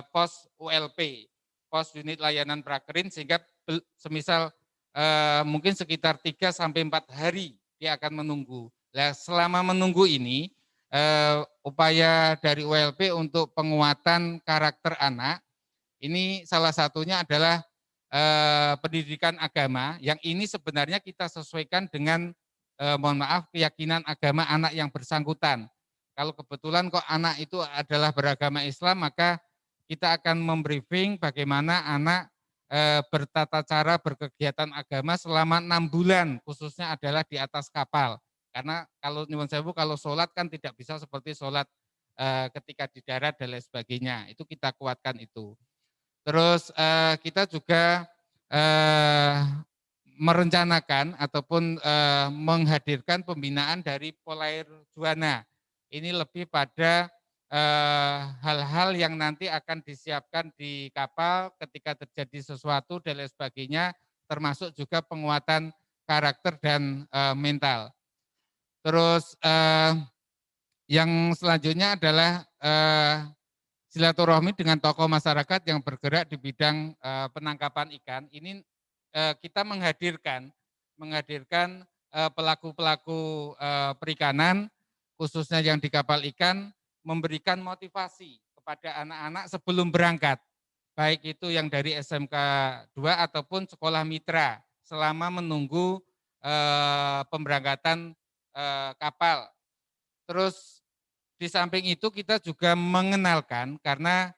pos ULP, pos unit layanan prakerin, sehingga semisal mungkin sekitar 3 sampai 4 hari dia akan menunggu. Nah, selama menunggu ini, upaya dari ULP untuk penguatan karakter anak, ini salah satunya adalah pendidikan agama, yang ini sebenarnya kita sesuaikan dengan, mohon maaf, keyakinan agama anak yang bersangkutan. Kalau kebetulan kok anak itu adalah beragama Islam, maka kita akan membriefing bagaimana anak bertata cara berkegiatan agama selama 6 bulan, khususnya adalah di atas kapal. Karena kalau nyuwun sewu, kalau sholat kan tidak bisa seperti sholat ketika di darat dan lain sebagainya. Itu kita kuatkan itu. Terus kita juga merencanakan ataupun menghadirkan pembinaan dari Polair Juana. Ini lebih pada hal-hal yang nanti akan disiapkan di kapal ketika terjadi sesuatu dan lain sebagainya, termasuk juga penguatan karakter dan mental. Terus yang selanjutnya adalah silaturahmi dengan tokoh masyarakat yang bergerak di bidang penangkapan ikan. Ini kita menghadirkan pelaku-pelaku perikanan, khususnya yang di kapal ikan, memberikan motivasi kepada anak-anak sebelum berangkat, baik itu yang dari SMK 2 ataupun sekolah mitra, selama menunggu pemberangkatan kapal. Terus di samping itu kita juga mengenalkan, karena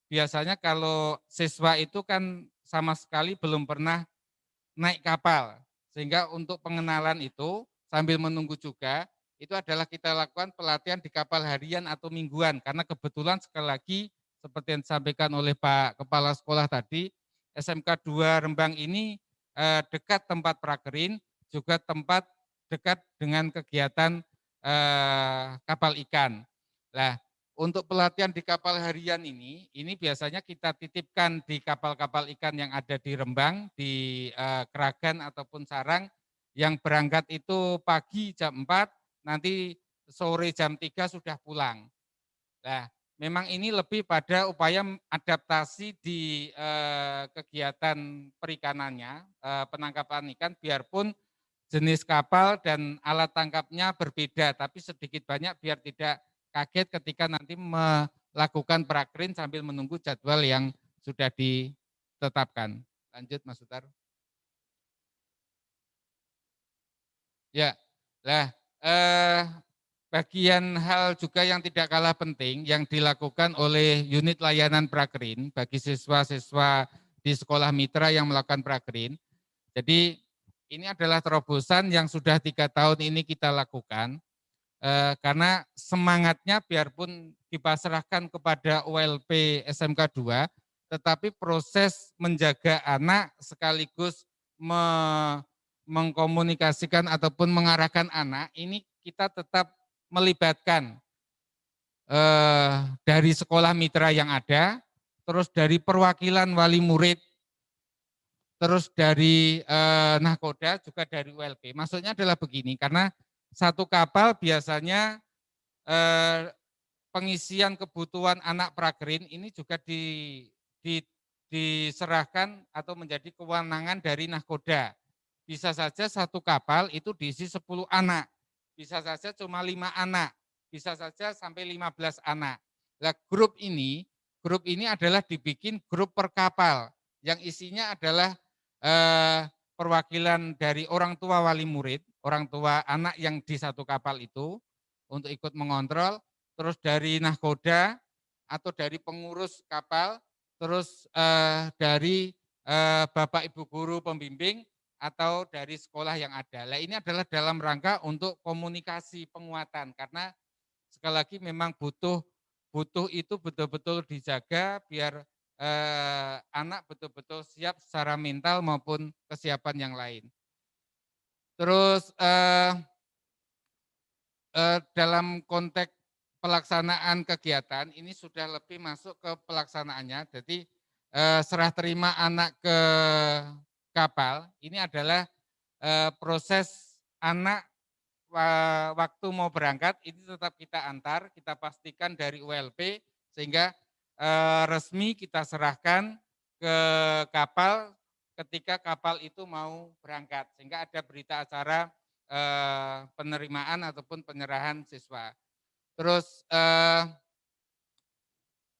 biasanya kalau siswa itu kan sama sekali belum pernah naik kapal, sehingga untuk pengenalan itu sambil menunggu juga, itu adalah kita lakukan pelatihan di kapal harian atau mingguan, karena kebetulan sekali lagi seperti yang disampaikan oleh Pak Kepala Sekolah tadi, SMK 2 Rembang ini dekat tempat prakerin, juga tempat dekat dengan kegiatan kapal ikan. Nah, untuk pelatihan di kapal harian ini biasanya kita titipkan di kapal-kapal ikan yang ada di Rembang, di Keragan ataupun Sarang, yang berangkat itu pagi jam 4, nanti sore jam 3 sudah pulang. Nah, memang ini lebih pada upaya adaptasi di kegiatan perikanannya, penangkapan ikan, biarpun jenis kapal dan alat tangkapnya berbeda, tapi sedikit banyak biar tidak kaget ketika nanti melakukan prakerin sambil menunggu jadwal yang sudah ditetapkan. Lanjut Mas Utar. Ya, lah bagian hal juga yang tidak kalah penting yang dilakukan oleh unit layanan prakerin bagi siswa-siswa di sekolah mitra yang melakukan prakerin. Jadi ini adalah terobosan yang sudah 3 tahun ini kita lakukan, karena semangatnya biarpun dipasrahkan kepada ULP SMK 2, tetapi proses menjaga anak sekaligus mengkomunikasikan ataupun mengarahkan anak, ini kita tetap melibatkan dari sekolah mitra yang ada, terus dari perwakilan wali murid, terus dari nahkoda, juga dari ULP. Maksudnya adalah begini, karena satu kapal biasanya pengisian kebutuhan anak prakerin ini juga diserahkan atau menjadi kewenangan dari nahkoda. Bisa saja satu kapal itu diisi 10 anak, bisa saja cuma 5 anak, bisa saja sampai 15 anak. Nah, grup ini adalah dibikin grup per kapal, yang isinya adalah perwakilan dari orang tua wali murid, orang tua anak yang di satu kapal itu untuk ikut mengontrol, terus dari nahkoda atau dari pengurus kapal, terus dari Bapak Ibu guru pembimbing atau dari sekolah yang ada. Nah, ini adalah dalam rangka untuk komunikasi penguatan, karena sekali lagi memang butuh itu betul-betul dijaga biar anak betul-betul siap secara mental maupun kesiapan yang lain. Terus dalam konteks pelaksanaan kegiatan ini sudah lebih masuk ke pelaksanaannya. Jadi serah terima anak ke kapal ini adalah proses anak waktu mau berangkat ini tetap kita antar, kita pastikan dari ULP sehingga resmi kita serahkan ke kapal ketika kapal itu mau berangkat, sehingga ada berita acara penerimaan ataupun penyerahan siswa. Terus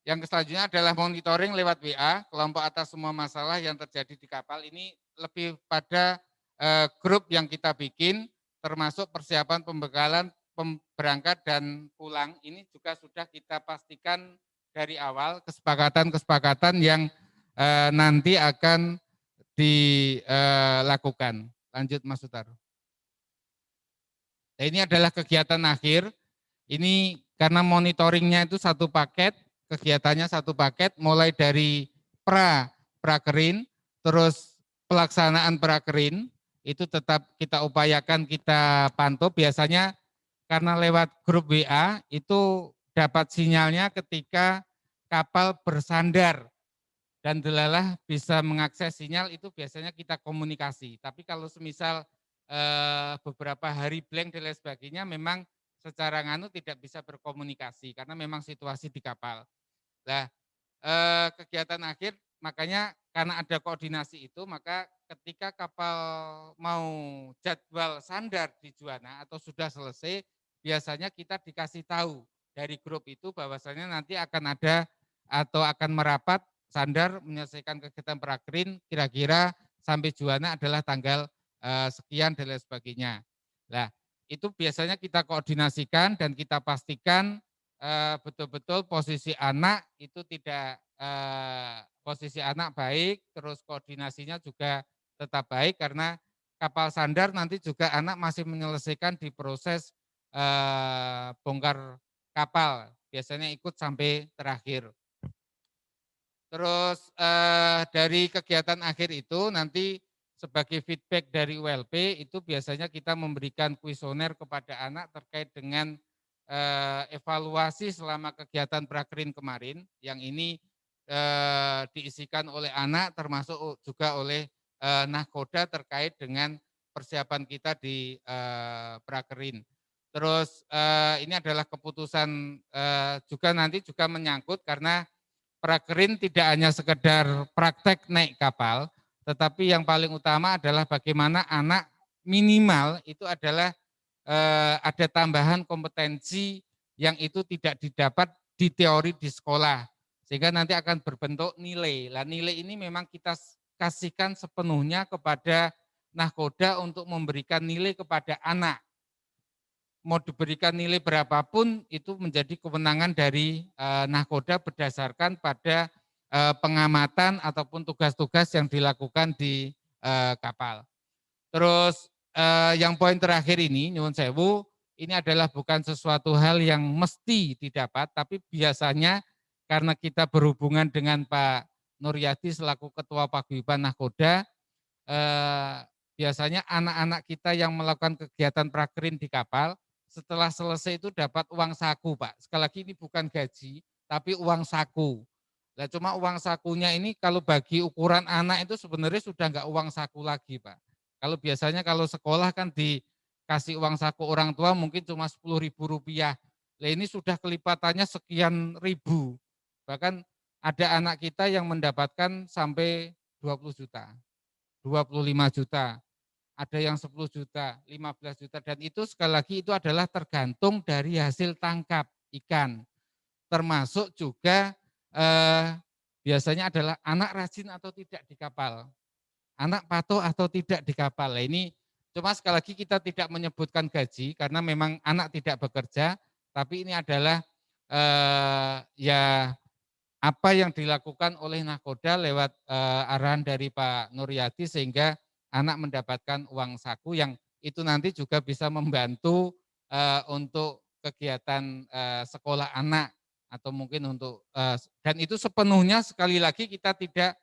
yang selanjutnya adalah monitoring lewat WA, kelompok atas semua masalah yang terjadi di kapal. Ini lebih pada grup yang kita bikin, termasuk persiapan pembekalan berangkat dan pulang. Ini juga sudah kita pastikan dari awal kesepakatan-kesepakatan yang nanti akan dilakukan. Lanjut Mas Sutar. Nah, ini adalah kegiatan akhir. Ini karena monitoringnya itu satu paket, kegiatannya satu paket, mulai dari prakerin, terus pelaksanaan prakerin, itu tetap kita upayakan, kita pantau. Biasanya karena lewat grup WA, itu dapat sinyalnya ketika kapal bersandar dan delalah bisa mengakses sinyal, itu biasanya kita komunikasi. Tapi kalau semisal beberapa hari blank dan lain sebagainya, memang secara nganu tidak bisa berkomunikasi karena memang situasi di kapal. Nah, kegiatan akhir makanya karena ada koordinasi itu, maka ketika kapal mau jadwal sandar di Juwana atau sudah selesai, biasanya kita dikasih tahu dari grup itu bahwasanya nanti akan ada atau akan merapat sandar menyelesaikan kegiatan prakerin, kira-kira sampai Juwana adalah tanggal sekian dan lain sebagainya. Nah, itu biasanya kita koordinasikan dan kita pastikan betul-betul posisi anak itu tidak posisi anak baik, terus koordinasinya juga tetap baik karena kapal sandar nanti juga anak masih menyelesaikan di proses bongkar kapal, biasanya ikut sampai terakhir. Terus dari kegiatan akhir itu nanti sebagai feedback dari ULP itu biasanya kita memberikan kuesioner kepada anak terkait dengan evaluasi selama kegiatan prakerin kemarin, yang ini diisikan oleh anak termasuk juga oleh nahkoda terkait dengan persiapan kita di prakerin. Terus ini adalah keputusan juga nanti juga menyangkut karena prakerin tidak hanya sekedar praktek naik kapal, tetapi yang paling utama adalah bagaimana anak minimal itu adalah ada tambahan kompetensi yang itu tidak didapat di teori di sekolah. Sehingga nanti akan berbentuk nilai. Nah, nilai ini memang kita kasihkan sepenuhnya kepada nahkoda untuk memberikan nilai kepada anak. Mau diberikan nilai berapapun itu menjadi kewenangan dari nahkoda berdasarkan pada pengamatan ataupun tugas-tugas yang dilakukan di kapal. Terus yang poin terakhir ini, nyuwun sewu, ini adalah bukan sesuatu hal yang mesti didapat, tapi biasanya karena kita berhubungan dengan Pak Nuryadi selaku Ketua Paguyuban Nahkoda, biasanya anak-anak kita yang melakukan kegiatan prakerin di kapal, setelah selesai itu dapat uang saku, Pak. Sekali lagi ini bukan gaji, tapi uang saku. Nah, cuma uang sakunya ini kalau bagi ukuran anak itu sebenarnya sudah enggak uang saku lagi, Pak. Kalau biasanya kalau sekolah kan dikasih uang saku orang tua mungkin cuma Rp10.000. Nah, ini sudah kelipatannya sekian ribu. Bahkan ada anak kita yang mendapatkan sampai 20 juta, 25 juta. Ada yang 10 juta, 15 juta, dan itu sekali lagi itu adalah tergantung dari hasil tangkap ikan. Termasuk juga biasanya adalah anak rajin atau tidak di kapal. Anak patuh atau tidak di kapal. Nah, ini cuma sekali lagi kita tidak menyebutkan gaji karena memang anak tidak bekerja, tapi ini adalah ya apa yang dilakukan oleh nahkoda lewat arahan dari Pak Nuryadi sehingga anak mendapatkan uang saku yang itu nanti juga bisa membantu untuk kegiatan sekolah anak atau mungkin untuk dan itu sepenuhnya sekali lagi kita tidak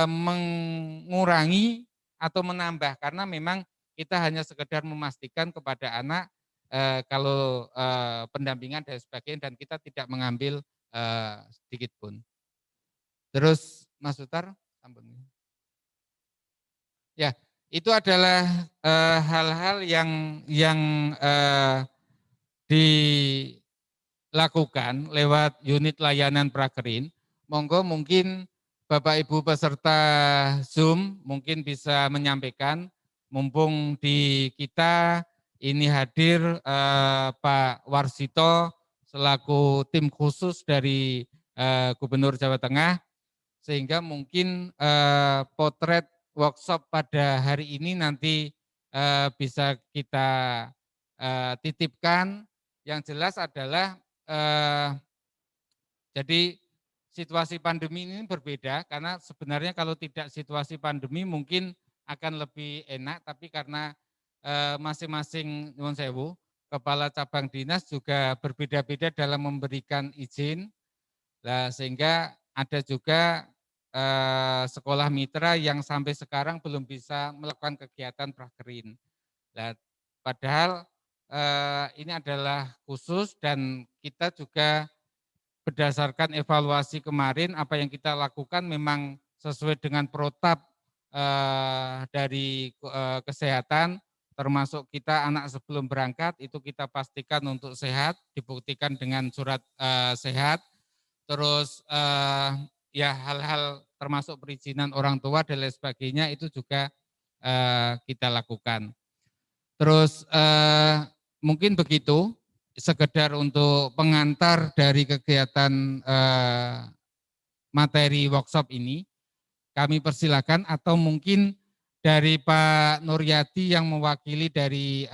mengurangi atau menambah karena memang kita hanya sekedar memastikan kepada anak kalau pendampingan dan sebagainya dan kita tidak mengambil sedikit pun. Terus Mas Sutar, sampun. Ya, itu adalah hal-hal yang dilakukan lewat unit layanan prakerin. Monggo mungkin Bapak Ibu peserta Zoom mungkin bisa menyampaikan, mumpung di kita ini hadir Pak Warsito selaku tim khusus dari Gubernur Jawa Tengah, sehingga mungkin potret workshop pada hari ini nanti bisa kita titipkan. Yang jelas adalah jadi situasi pandemi ini berbeda, karena sebenarnya kalau tidak situasi pandemi mungkin akan lebih enak, tapi karena masing-masing nyuwun sewu, kepala cabang dinas juga berbeda-beda dalam memberikan izin. Nah, sehingga ada juga sekolah mitra yang sampai sekarang belum bisa melakukan kegiatan prakerin. Nah, padahal ini adalah khusus dan kita juga berdasarkan evaluasi kemarin apa yang kita lakukan memang sesuai dengan protap dari kesehatan, termasuk kita anak sebelum berangkat itu kita pastikan untuk sehat, dibuktikan dengan surat sehat. Terus ya hal-hal termasuk perizinan orang tua dan lain sebagainya itu juga kita lakukan. Terus mungkin begitu, sekedar untuk pengantar dari kegiatan materi workshop ini. Kami persilakan, atau mungkin dari Pak Nuryati yang mewakili dari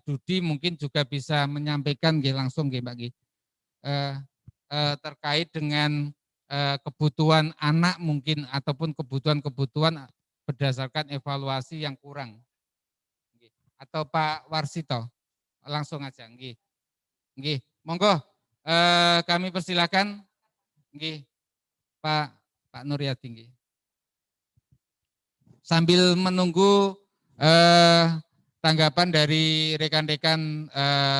Dudi mungkin juga bisa menyampaikan langsung Mbak terkait dengan kebutuhan anak mungkin ataupun kebutuhan-kebutuhan berdasarkan evaluasi yang kurang. Atau Pak Warsito, langsung aja. Nggih, monggo kami persilakan. Nggih, Pak Nuryati. Nggih. Sambil menunggu tanggapan dari rekan-rekan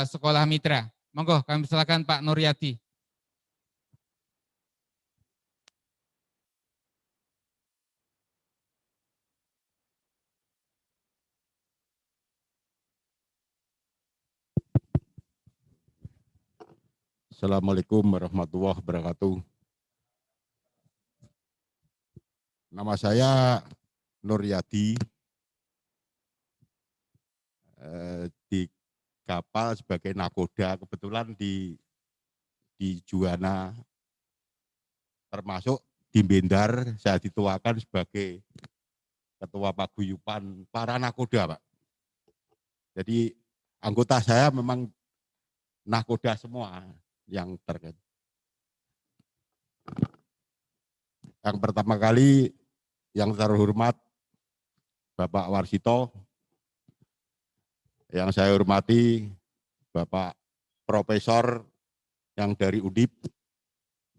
sekolah mitra. Monggo kami persilakan Pak Nuryati. Assalamualaikum warahmatullahi wabarakatuh. Nama saya Nuryati, di kapal sebagai nakoda, kebetulan di Juwana, termasuk di Bendar saya dituakan sebagai ketua paguyuban para nakoda, Pak. Jadi anggota saya memang nakoda semua yang terkait. Yang pertama kali yang terhormat Bapak Warsito, yang saya hormati Bapak Profesor yang dari UNDIP,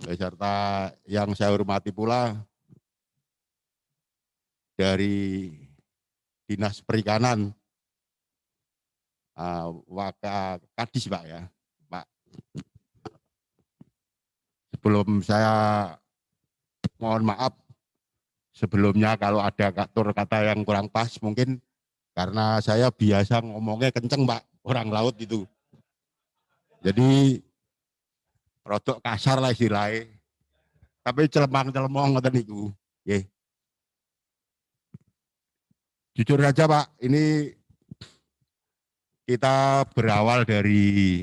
beserta yang saya hormati pula dari Dinas Perikanan, Wakakadis Pak ya, Pak. Sebelum saya mohon maaf sebelumnya kalau ada tutur kata yang kurang pas, mungkin karena saya biasa ngomongnya kenceng Pak, orang laut itu. Jadi rodok kasar lah istilahnya. Tapi celemang-celemong ngoten niku. Nggih. Jujur saja Pak, ini kita berawal dari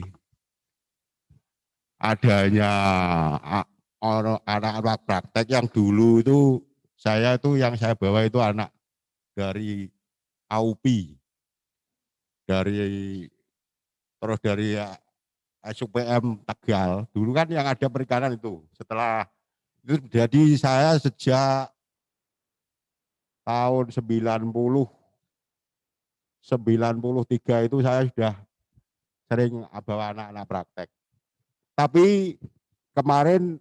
adanya anak-anak praktek yang dulu itu saya bawa itu anak dari AUPI, terus dari SUPM Tegal. Dulu kan yang ada perikanan itu. Setelah itu jadi saya sejak tahun 93 itu saya sudah sering bawa anak-anak praktek. Tapi kemarin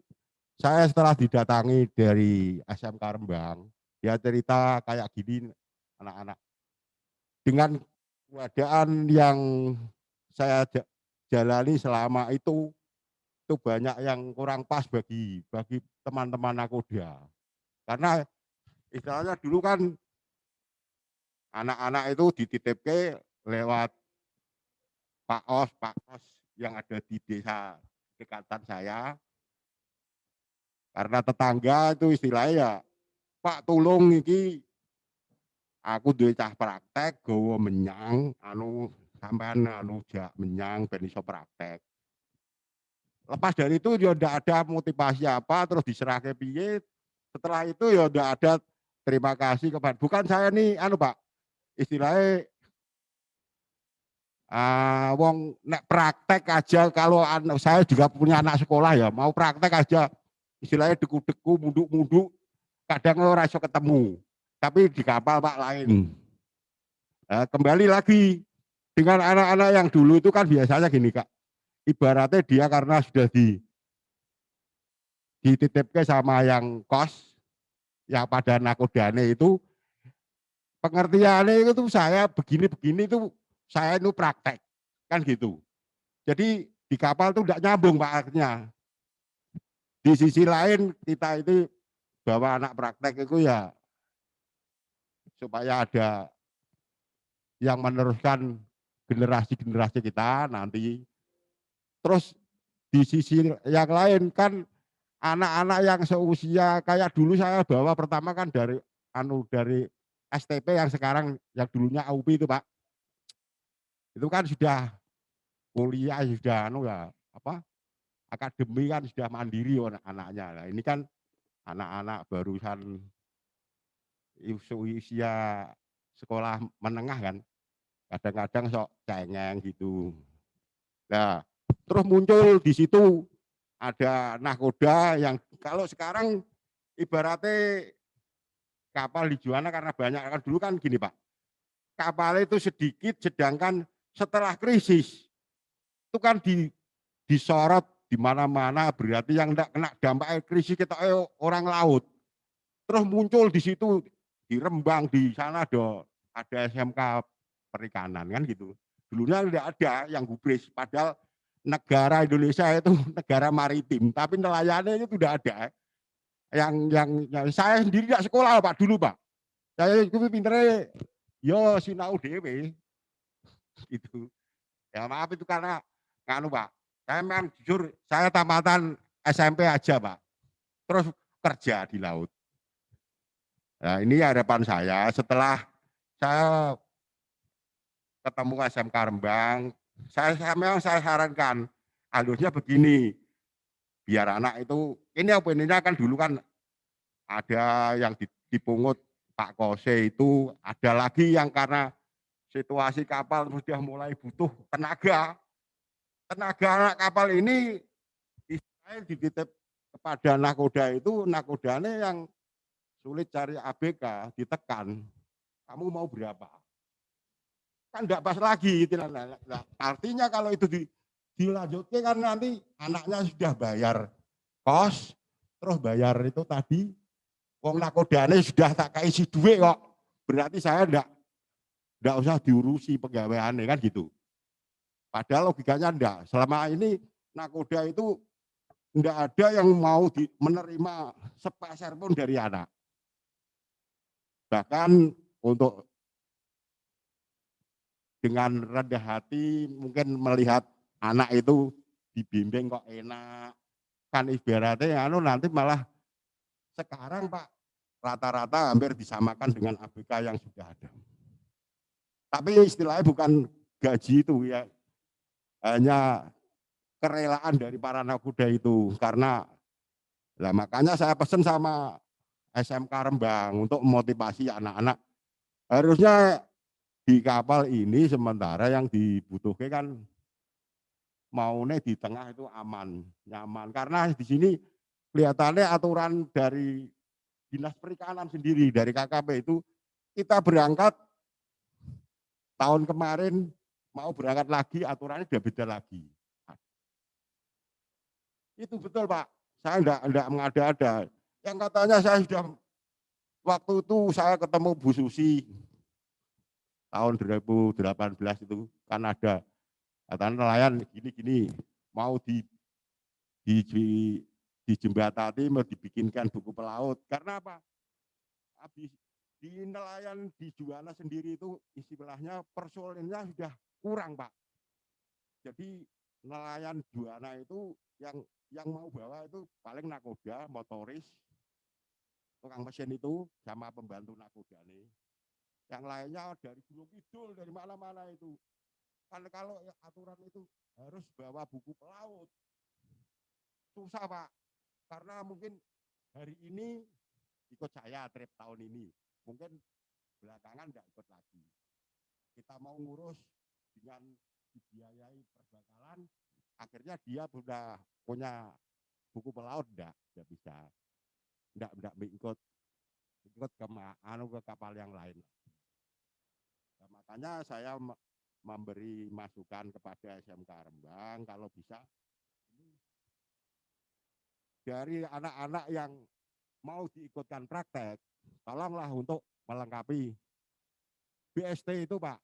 saya setelah didatangi dari SMK Rembang, dia cerita kayak gini, anak-anak. Dengan keadaan yang saya jalani selama itu banyak yang kurang pas bagi teman-teman nakoda. Karena istilahnya dulu kan anak-anak itu dititipke lewat Pak Os yang ada di desa dekatan saya. Karena tetangga itu istilahnya ya, Pak tolong iki aku duwe cah praktek gawa menyang sampean menyang ben iso praktek. Lepas dari itu ya ndak ada motivasi apa, terus diserahke piye. Setelah itu ya ndak ada terima kasih kepada, bukan saya nih Pak, istilahnya wong nek praktek aja, kalau saya juga punya anak sekolah ya, mau praktek aja istilahnya deku-deku, munduk-munduk, kadang ora iso ketemu. Tapi di kapal Pak lain. Kembali lagi dengan anak-anak yang dulu itu kan biasanya gini Kak, ibaratnya dia karena sudah dititipke sama yang kos, yang pada nakodane itu, pengertiannya itu saya begini-begini itu saya itu praktek, kan gitu. Jadi di kapal itu tidak nyambung Pak akhirnya. Di sisi lain kita itu bawa anak praktek itu ya supaya ada yang meneruskan generasi-generasi kita nanti. Terus di sisi yang lain kan anak-anak yang seusia kayak dulu saya bawa pertama kan dari dari STP yang sekarang yang dulunya AUP itu Pak. Itu kan sudah kuliah, sudah akademi kan sudah mandiri anak-anaknya. Nah, ini kan anak-anak barusan usia sekolah menengah kan. Kadang-kadang sok cengeng gitu. Nah, terus muncul di situ ada nahkoda yang kalau sekarang ibaratnya kapal di Juwana karena banyak, kan dulu kan gini Pak, kapal itu sedikit, sedangkan setelah krisis itu kan disorot di mana-mana, berarti yang tidak kena dampak krisis kita orang laut. Terus muncul di situ di Rembang, di sana ada SMK perikanan kan gitu. Dulunya tidak ada yang gubris, padahal negara Indonesia itu negara maritim, tapi nelayannya itu tidak ada. Yang saya sendiri tidak sekolah Pak dulu Pak. Saya itu pinternya yo sinau dewe gitu. Ya maaf itu karena Pak. Saya memang jujur saya tamatan SMP aja Pak. Terus kerja di laut. Nah, ini harapan saya setelah saya ketemu SMK Rembang, memang saya sarankan alurnya begini. Biar anak itu ini kan dulu kan ada yang dipungut Pak Kose itu, ada lagi yang karena situasi kapal sudah mulai butuh tenaga. Tenaga anak kapal ini istilahnya dititip kepada nakoda itu, nakodanya yang sulit cari ABK, ditekan. Kamu mau berapa? Kan enggak pas lagi. Nah, artinya kalau itu dilanjutkan kan nanti anaknya sudah bayar kos, terus bayar itu tadi, wong nakodane sudah tak kasih duit kok. Berarti saya enggak usah diurusi pegawaiannya kan gitu. Padahal logikanya enggak. Selama ini nakoda itu enggak ada yang mau menerima sepeser pun dari anak. Bahkan untuk dengan rendah hati mungkin melihat anak itu dibimbing kok enak. Kan ibaratnya nanti malah sekarang Pak rata-rata hampir disamakan dengan ABK yang sudah ada. Tapi istilahnya bukan gaji itu ya, hanya kerelaan dari para nakoda itu. Karena makanya saya pesan sama SMK Rembang untuk memotivasi anak-anak. Harusnya di kapal ini sementara yang dibutuhkan kan maunya di tengah itu aman, nyaman. Karena di sini kelihatannya aturan dari Dinas Perikanan sendiri, dari KKP itu, kita berangkat tahun kemarin mau berangkat lagi, aturannya sudah beda lagi. Itu betul Pak, saya enggak mengada-ada. Yang katanya saya sudah, waktu itu saya ketemu Bu Susi, tahun 2018 itu kan ada katanya nelayan gini-gini mau dijembatani mau dibikinkan buku pelaut. Karena apa? Habis di nelayan di Juwana sendiri itu istilahnya personilnya sudah kurang Pak. Jadi nelayan Juwana itu yang mau bawa itu paling nakoda, motoris, tukang mesin itu sama pembantu nakoda nih. Yang lainnya dari Gunung Kidul, dari mana-mana itu. Kalau aturan itu harus bawa buku pelaut. Susah Pak, karena mungkin hari ini ikut saya trip tahun ini, mungkin belakangan enggak ikut lagi. Kita mau ngurus dengan dibiayai perbakalan, akhirnya dia sudah punya buku pelaut enggak bisa. Enggak ikut ke kapal yang lain. Nah, makanya saya memberi masukan kepada SMK Rembang kalau bisa dari anak-anak yang mau diikutkan praktek, tolonglah untuk melengkapi BST itu Pak,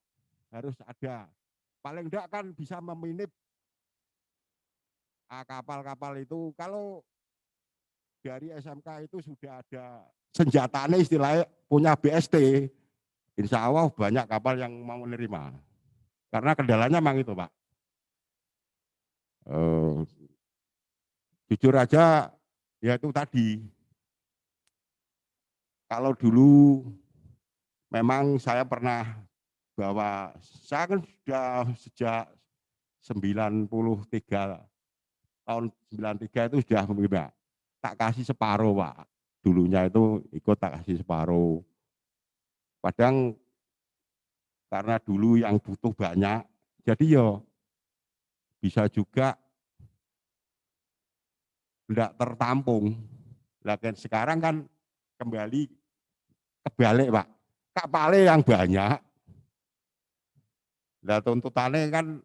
harus ada. Paling enggak kan bisa meminip kapal-kapal itu. Kalau dari SMK itu sudah ada senjatanya istilahnya punya BST, insya Allah banyak kapal yang mau menerima. Karena kendalanya memang itu Pak. Jujur aja ya itu tadi, kalau dulu memang saya pernah bawa, saya kan sudah sejak 93, tahun 93 itu sudah Mbak, tak kasih separuh Pak. Dulunya itu ikut tak kasih separuh. Kadang karena dulu yang butuh banyak, jadi yo bisa juga tidak tertampung. Lagian sekarang kan kembali kebalik Pak, kapalnya yang banyak. Nah tuntutannya kan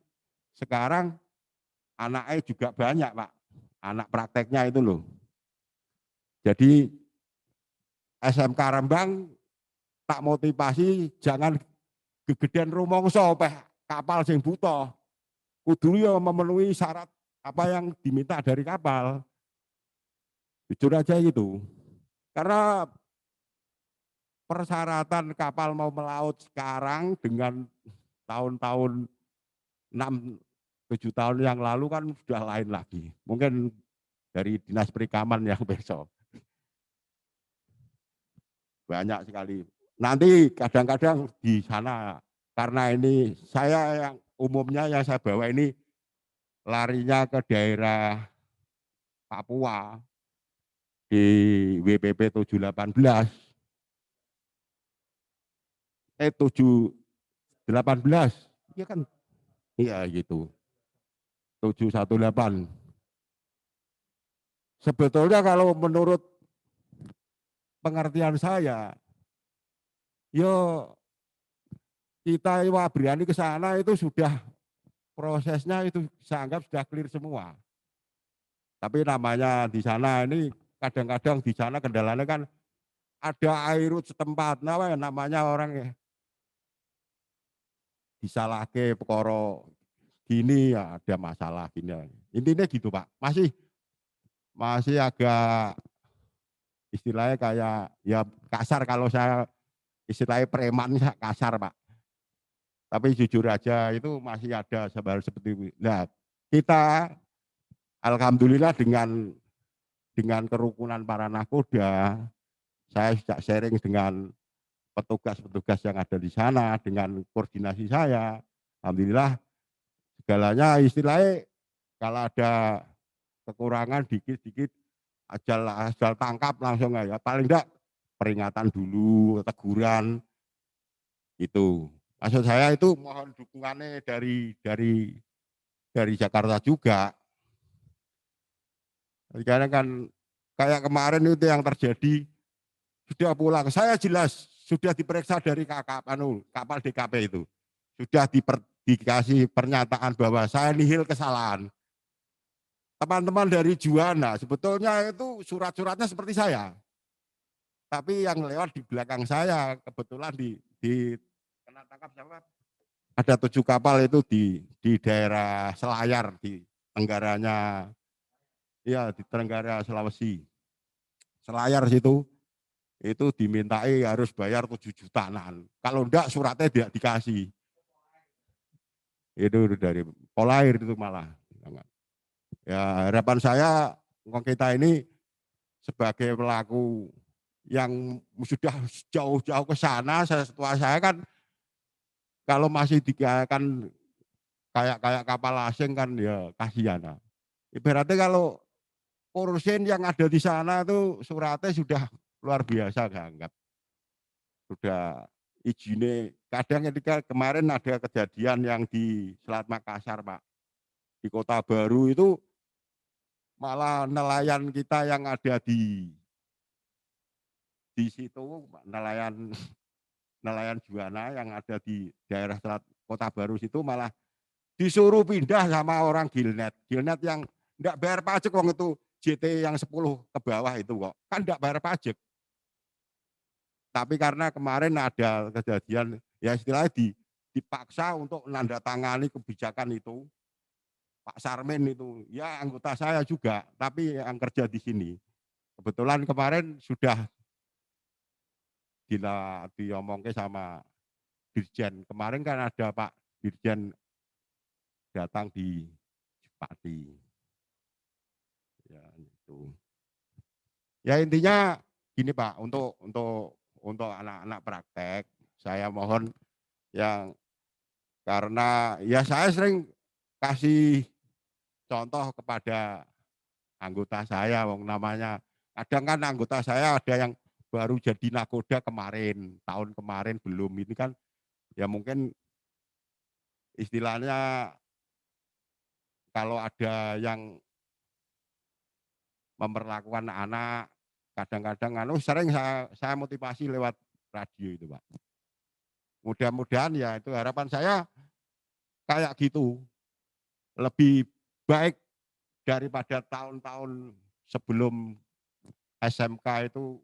sekarang anaknya juga banyak Pak, anak prakteknya itu loh. Jadi SMK Rembang tak motivasi jangan gegedean rumangsa kapal sing butuh. Kudu ya memenuhi syarat apa yang diminta dari kapal. Jujur aja gitu. Karena persyaratan kapal mau melaut sekarang dengan tahun-tahun 6-7 tahun yang lalu kan sudah lain lagi. Mungkin dari Dinas Perikaman yang besok. Banyak sekali. Nanti kadang-kadang di sana, karena ini saya yang umumnya yang saya bawa ini larinya ke daerah Papua di WPP 718. 718. Iya kan? Iya gitu. 718. Sebetulnya kalau menurut pengertian saya, yo kita Wabriani ke sana itu sudah prosesnya itu saya anggap sudah clear semua. Tapi namanya di sana ini kadang-kadang di sana kendalanya kan ada airut setempat, namanya orang ya disalahke perkara gini ya ada masalah gini. Intinya gitu Pak, masih agak istilahnya kayak ya kasar, kalau saya istilahnya preman kasar Pak. Tapi jujur aja itu masih ada seperti itu. Nah, kita alhamdulillah dengan kerukunan para nakoda, saya sudah sharing dengan petugas-petugas yang ada di sana, dengan koordinasi saya, alhamdulillah segalanya istilahnya kalau ada kekurangan dikit-dikit asal tangkap langsung aja, paling enggak peringatan dulu, teguran itu. Maksud saya itu mohon dukungannya dari Jakarta juga. Karena kan kayak kemarin itu yang terjadi, sudah pulang, saya jelas sudah diperiksa dari kapal DKP itu. Sudah dikasih pernyataan bahwa saya nihil kesalahan. Teman-teman dari Juwana, sebetulnya itu surat-suratnya seperti saya. Tapi yang lewat di belakang saya, kebetulan di kena tangkap siapa? Ada 7 kapal itu di daerah Selayar, di tenggaranya, ya di Tenggara Sulawesi. Selayar situ, itu dimintai harus bayar 7 jutaan. Kalau enggak suratnya tidak dikasih. Itu dari Polair itu malah. Ya harapan saya kita ini sebagai pelaku yang sudah jauh-jauh ke sana, setelah saya kan kalau masih dikatakan kayak kapal asing kan ya kasihan. Nah. Ibaratnya kalau urusin yang ada di sana itu suratnya sudah luar biasa dianggap. Sudah izinnya, kadang ketika kemarin ada kejadian yang di Selat Makassar, Pak. Di Kota Baru itu malah nelayan kita yang ada di situ, nelayan nelayan Juwana yang ada di daerah Selat Kota Baru situ malah disuruh pindah sama orang Gilnet. Gilnet yang enggak bayar pajak, wong itu JT yang 10 ke bawah itu kok. Kan enggak bayar pajak. Tapi karena kemarin ada kejadian, ya istilahnya dipaksa untuk menandatangani kebijakan itu, Pak Sarmin itu, ya anggota saya juga, tapi yang kerja di sini. Kebetulan kemarin sudah diomongke sama Dirjen. Kemarin kan ada Pak Dirjen datang di Pati. Ya itu. Ya intinya gini Pak, untuk anak-anak praktek, saya mohon yang karena ya saya sering kasih contoh kepada anggota saya, wong namanya kadang kan anggota saya ada yang baru jadi nakoda kemarin, tahun kemarin belum, ini kan ya mungkin istilahnya kalau ada yang memperlakukan anak, kadang-kadang sering saya motivasi lewat radio itu Pak. Mudah-mudahan ya itu harapan saya kayak gitu, lebih baik daripada tahun-tahun sebelum SMK itu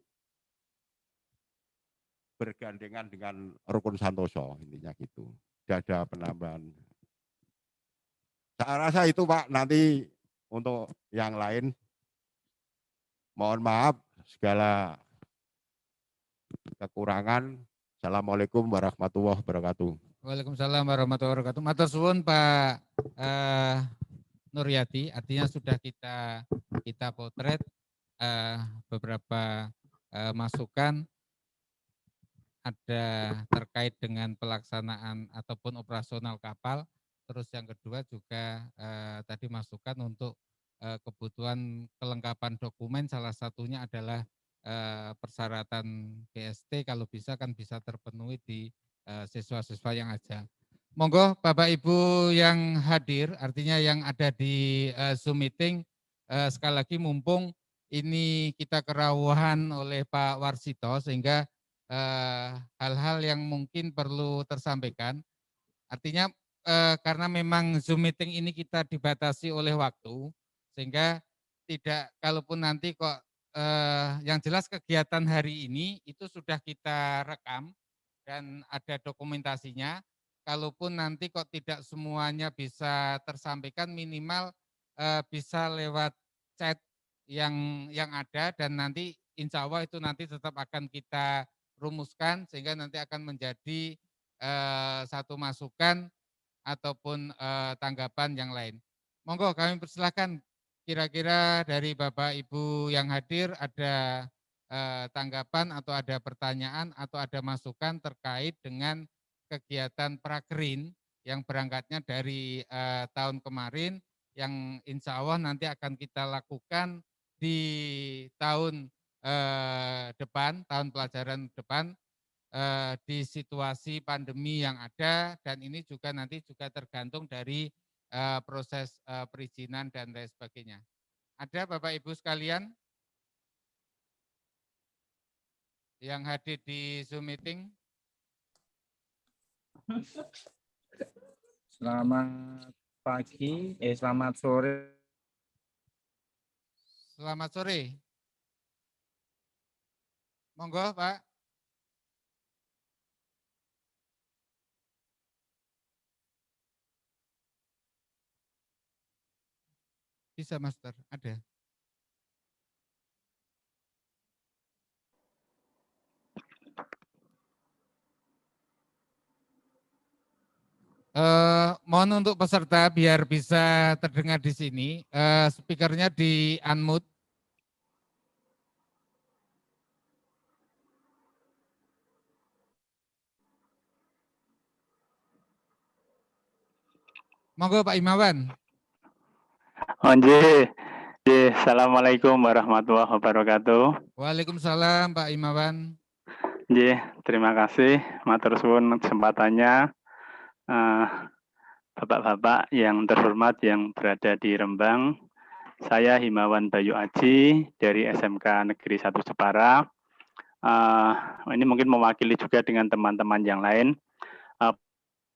bergandengan dengan Rukun Santoso, intinya gitu. Tidak ada penambahan. Saya rasa itu Pak, nanti untuk yang lain mohon maaf segala kekurangan. Assalamualaikum warahmatullahi wabarakatuh. Waalaikumsalam warahmatullahi wabarakatuh. Matur suwun Pak Nuryati, artinya sudah kita potret beberapa masukan ada terkait dengan pelaksanaan ataupun operasional kapal. Terus yang kedua juga tadi masukan untuk kebutuhan kelengkapan dokumen, salah satunya adalah persyaratan GST, kalau bisa kan bisa terpenuhi di siswa-siswa yang ada. Monggo Bapak Ibu yang hadir, artinya yang ada di Zoom meeting, sekali lagi mumpung ini kita kerawuhan oleh Pak Warsito, sehingga hal-hal yang mungkin perlu tersampaikan. Artinya karena memang Zoom meeting ini kita dibatasi oleh waktu, sehingga tidak, kalaupun nanti kok yang jelas kegiatan hari ini itu sudah kita rekam dan ada dokumentasinya. Kalaupun nanti kok tidak semuanya bisa tersampaikan, minimal bisa lewat chat yang ada, dan nanti insya Allah itu nanti tetap akan kita rumuskan sehingga nanti akan menjadi satu masukan ataupun tanggapan yang lain. Monggo kami persilahkan, kira-kira dari Bapak Ibu yang hadir ada tanggapan atau ada pertanyaan atau ada masukan terkait dengan kegiatan Prakerin yang berangkatnya dari tahun kemarin, yang insya Allah nanti akan kita lakukan di tahun depan, tahun pelajaran depan, di situasi pandemi yang ada, dan ini juga nanti juga tergantung dari proses perizinan dan lain sebagainya. Ada Bapak Ibu sekalian yang hadir di Zoom meeting? Selamat pagi, selamat sore. Selamat sore. Monggo Pak. Bisa Master, ada. Mohon untuk peserta biar bisa terdengar di sini, speakernya di unmute. Monggo Pak Himawan. Assalamualaikum warahmatullahi wabarakatuh. Waalaikumsalam Pak Himawan. Terima kasih matur suwun kesempatannya. Bapak-bapak yang terhormat yang berada di Rembang. Saya Himawan Bayu Aji dari SMK Negeri 1 Jepara. Ini mungkin mewakili juga dengan teman-teman yang lain.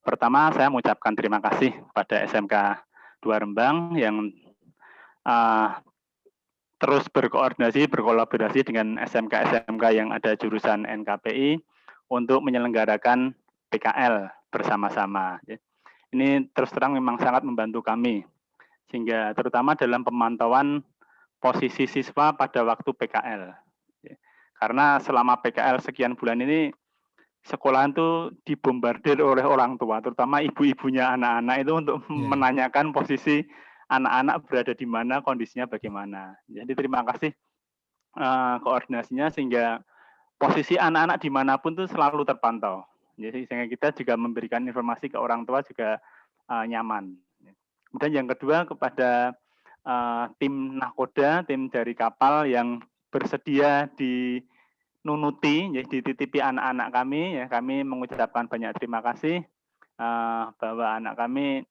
Pertama, saya mengucapkan terima kasih pada SMK 2 Rembang yang terus berkoordinasi, berkolaborasi dengan SMK-SMK yang ada jurusan NKPI untuk menyelenggarakan PKL bersama-sama. Ini terus terang memang sangat membantu kami, sehingga terutama dalam pemantauan posisi siswa pada waktu PKL. Karena selama PKL sekian bulan ini, sekolah itu dibombardir oleh orang tua, terutama ibu-ibunya anak-anak itu untuk menanyakan posisi anak-anak berada di mana, kondisinya bagaimana. Jadi terima kasih koordinasinya sehingga posisi anak-anak dimanapun itu selalu terpantau. Jadi sehingga kita juga memberikan informasi ke orang tua juga nyaman. Kemudian yang kedua kepada tim nahkoda, tim dari kapal yang bersedia dinunuti, ya, dititipi anak-anak kami, ya, kami mengucapkan banyak terima kasih bahwa anak kami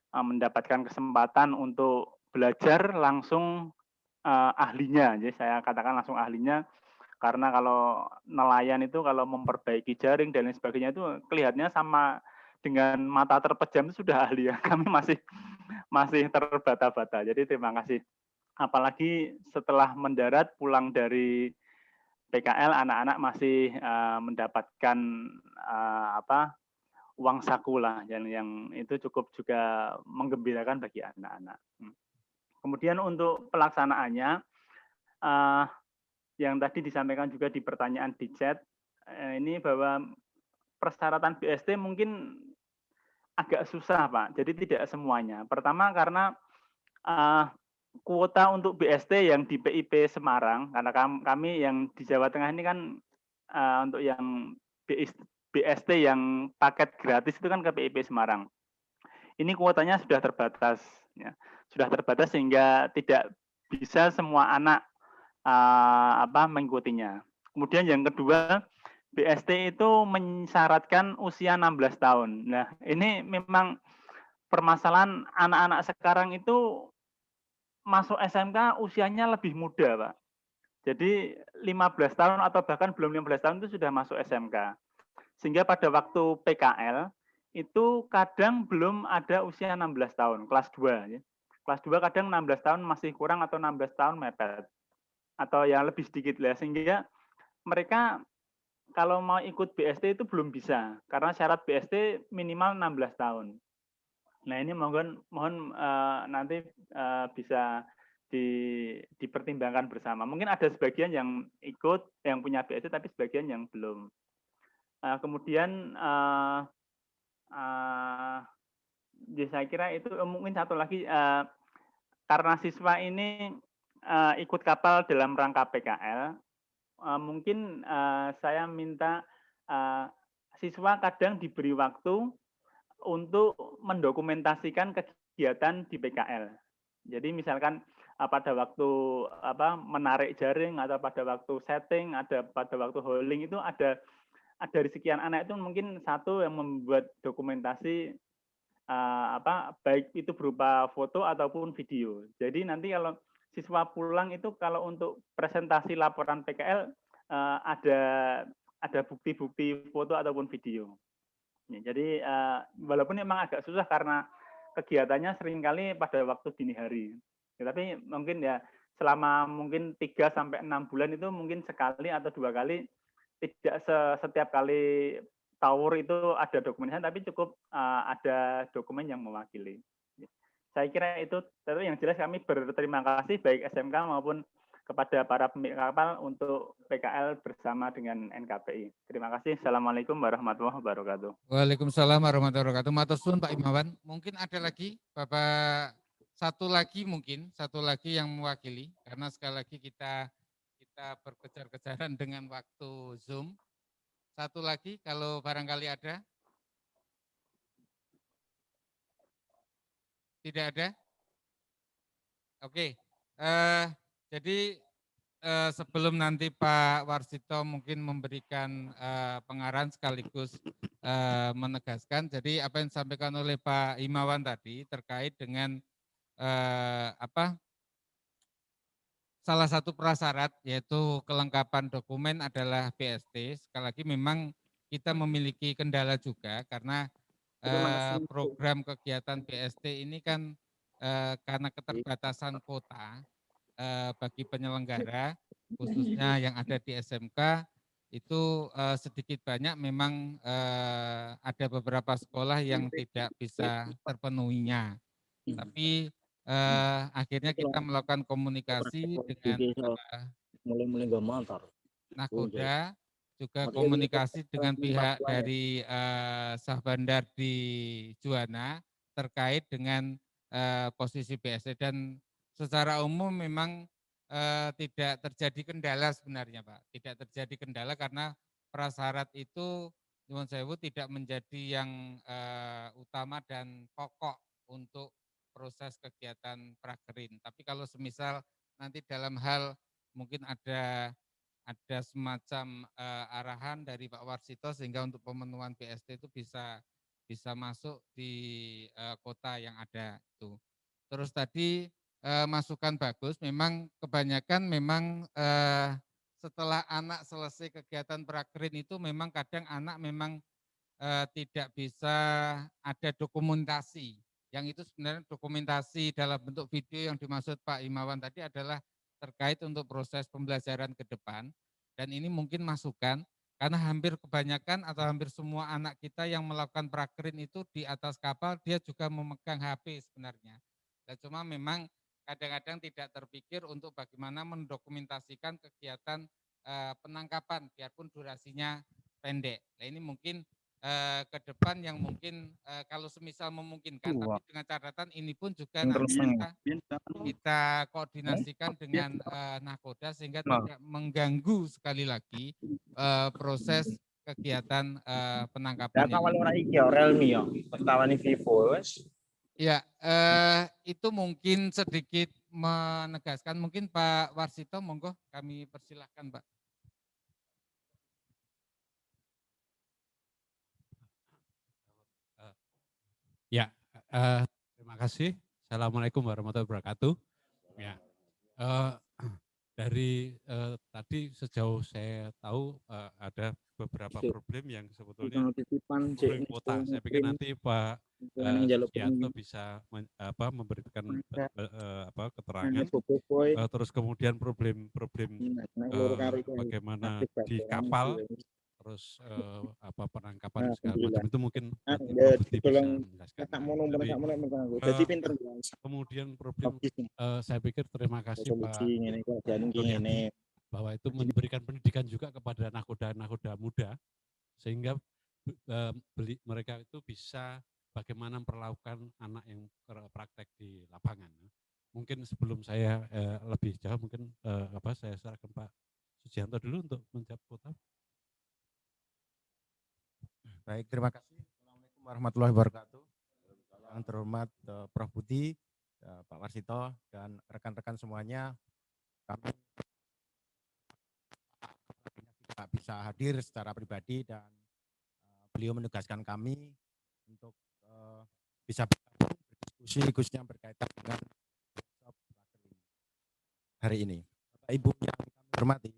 mendapatkan kesempatan untuk belajar langsung ahlinya. Jadi saya katakan langsung ahlinya, karena kalau nelayan itu kalau memperbaiki jaring dan lain sebagainya itu kelihatannya sama dengan mata terpejam itu sudah ahli ya. Kami masih terbata-bata. Jadi terima kasih. Apalagi setelah mendarat pulang dari PKL, anak-anak masih mendapatkan uang saku lah, yang itu cukup juga menggembirakan bagi anak-anak. Kemudian untuk pelaksanaannya, yang tadi disampaikan juga di pertanyaan di chat, ini bahwa persyaratan BST mungkin agak susah Pak, jadi tidak semuanya. Pertama karena kuota untuk BST yang di PIP Semarang, karena kami yang di Jawa Tengah ini kan untuk yang BST yang paket gratis itu kan ke PIP Semarang. Ini kuotanya sudah terbatas, ya. Sudah terbatas sehingga tidak bisa semua anak mengikutinya. Kemudian yang kedua, BST itu mensyaratkan usia 16 tahun. Nah, ini memang permasalahan anak-anak sekarang itu masuk SMK usianya lebih muda, Pak. Jadi 15 tahun atau bahkan belum 15 tahun itu sudah masuk SMK. Sehingga pada waktu PKL itu kadang belum ada usia 16 tahun, kelas 2. Ya. Kelas 2 kadang 16 tahun masih kurang atau 16 tahun mepet. Atau yang lebih sedikit lah. Sehingga mereka kalau mau ikut BST itu belum bisa. Karena syarat BST minimal 16 tahun. Nah ini mohon nanti bisa dipertimbangkan bersama. Mungkin ada sebagian yang ikut, yang punya BST, tapi sebagian yang belum. Kemudian saya kira itu mungkin satu lagi, karena siswa ini ikut kapal dalam rangka PKL, mungkin saya minta siswa kadang diberi waktu untuk mendokumentasikan kegiatan di PKL. Jadi misalkan pada waktu menarik jaring atau pada waktu setting, ada pada waktu hauling itu ada dari sekian anak itu mungkin satu yang membuat dokumentasi baik itu berupa foto ataupun video. Jadi nanti kalau siswa pulang itu kalau untuk presentasi laporan PKL ada bukti-bukti foto ataupun video. Ya, jadi walaupun memang agak susah karena kegiatannya seringkali pada waktu dini hari. Ya, tapi mungkin ya selama mungkin 3 sampai 6 bulan itu mungkin sekali atau 2 kali, tidak setiap kali tower itu ada dokumennya, tapi cukup ada dokumen yang mewakili. Saya kira itu, tapi yang jelas kami berterima kasih baik SMK maupun kepada para pemilik kapal untuk PKL bersama dengan NKPI. Terima kasih. Assalamualaikum warahmatullahi wabarakatuh. Waalaikumsalam warahmatullahi wabarakatuh. Matur suwun Pak Himawan. Mungkin ada lagi Bapak, satu lagi yang mewakili, karena sekali lagi kita berkejar-kejaran dengan waktu Zoom. Satu lagi kalau barangkali ada. Tidak ada? Oke. Jadi sebelum nanti Pak Warsito mungkin memberikan pengarahan sekaligus menegaskan. Jadi apa yang disampaikan oleh Pak Himawan tadi terkait dengan salah satu prasyarat yaitu kelengkapan dokumen adalah BST. Sekali lagi memang kita memiliki kendala juga karena program kegiatan BST ini kan karena keterbatasan kuota bagi penyelenggara khususnya yang ada di SMK itu sedikit banyak memang ada beberapa sekolah yang tidak bisa terpenuhinya. Tapi akhirnya kita melakukan komunikasi dengan mulai nggak motor. Nakoda, juga komunikasi dengan pihak dari Sahbandar di Juwana terkait dengan posisi BSD, dan secara umum memang tidak terjadi kendala sebenarnya Pak. Tidak terjadi kendala karena prasyarat itu nyuwun sewu tidak menjadi yang utama dan pokok untuk proses kegiatan prakerin. Tapi kalau semisal nanti dalam hal mungkin ada semacam arahan dari Pak Warsito sehingga untuk pemenuhan BST itu bisa masuk di kota yang ada itu. Terus tadi masukan bagus, memang kebanyakan memang setelah anak selesai kegiatan prakerin itu memang kadang anak memang tidak bisa ada dokumentasi. Yang itu sebenarnya dokumentasi dalam bentuk video yang dimaksud Pak Himawan tadi adalah terkait untuk proses pembelajaran ke depan, dan ini mungkin masukan karena hampir kebanyakan atau hampir semua anak kita yang melakukan prakerin itu di atas kapal dia juga memegang HP sebenarnya. Dan cuma memang kadang-kadang tidak terpikir untuk bagaimana mendokumentasikan kegiatan penangkapan biarpun durasinya pendek. Nah ini mungkin ke depan yang mungkin kalau semisal memungkinkan, tapi dengan catatan ini pun juga nanti kita koordinasikan dengan Nakoda sehingga tidak mengganggu sekali lagi proses kegiatan penangkapan. Ya kalau orang iki Realme ya, pertawan Vivo wes. Ya, itu mungkin sedikit menegaskan, mungkin Pak Warsito, monggo kami persilahkan Pak. Ya, terima kasih. Assalamualaikum warahmatullahi wabarakatuh. Ya, dari tadi sejauh saya tahu ada beberapa problem yang sebetulnya problem kuota. Saya pikir nanti Pak Sugianto bisa memberikan keterangan. Terus kemudian problem bagaimana di kapal, terus penangkapan segala macam itu mungkin nanti Prof Budi bisa menjelaskan. Kemudian problem saya pikir terima kasih Pak Doniati bahwa itu memberikan pendidikan juga kepada nakoda muda sehingga mereka itu bisa bagaimana memperlakukan anak yang praktek di lapangan. Mungkin sebelum saya lebih jauh mungkin saya serahkan Pak Sugianto dulu untuk menjawab kuota. Baik, terima kasih. Assalamualaikum warahmatullahi wabarakatuh. Yang terhormat Prof Budi, Pak Warsito, dan rekan-rekan semuanya. Kami tidak bisa hadir secara pribadi dan beliau menugaskan kami untuk bisa berdiskusi khususnya berkaitan dengan hari ini. Bapak Ibu yang kami hormati,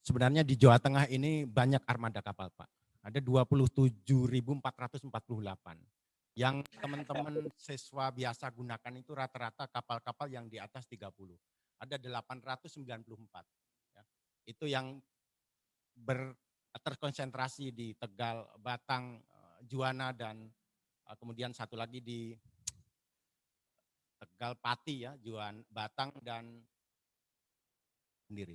sebenarnya di Jawa Tengah ini banyak armada kapal Pak. Ada 27.448 yang teman-teman siswa biasa gunakan itu rata-rata kapal-kapal yang di atas 30. Ada 894. Ya. Itu yang terkonsentrasi di Tegal, Batang, Juwana, dan kemudian satu lagi di Tegal Pati ya, Batang dan sendiri.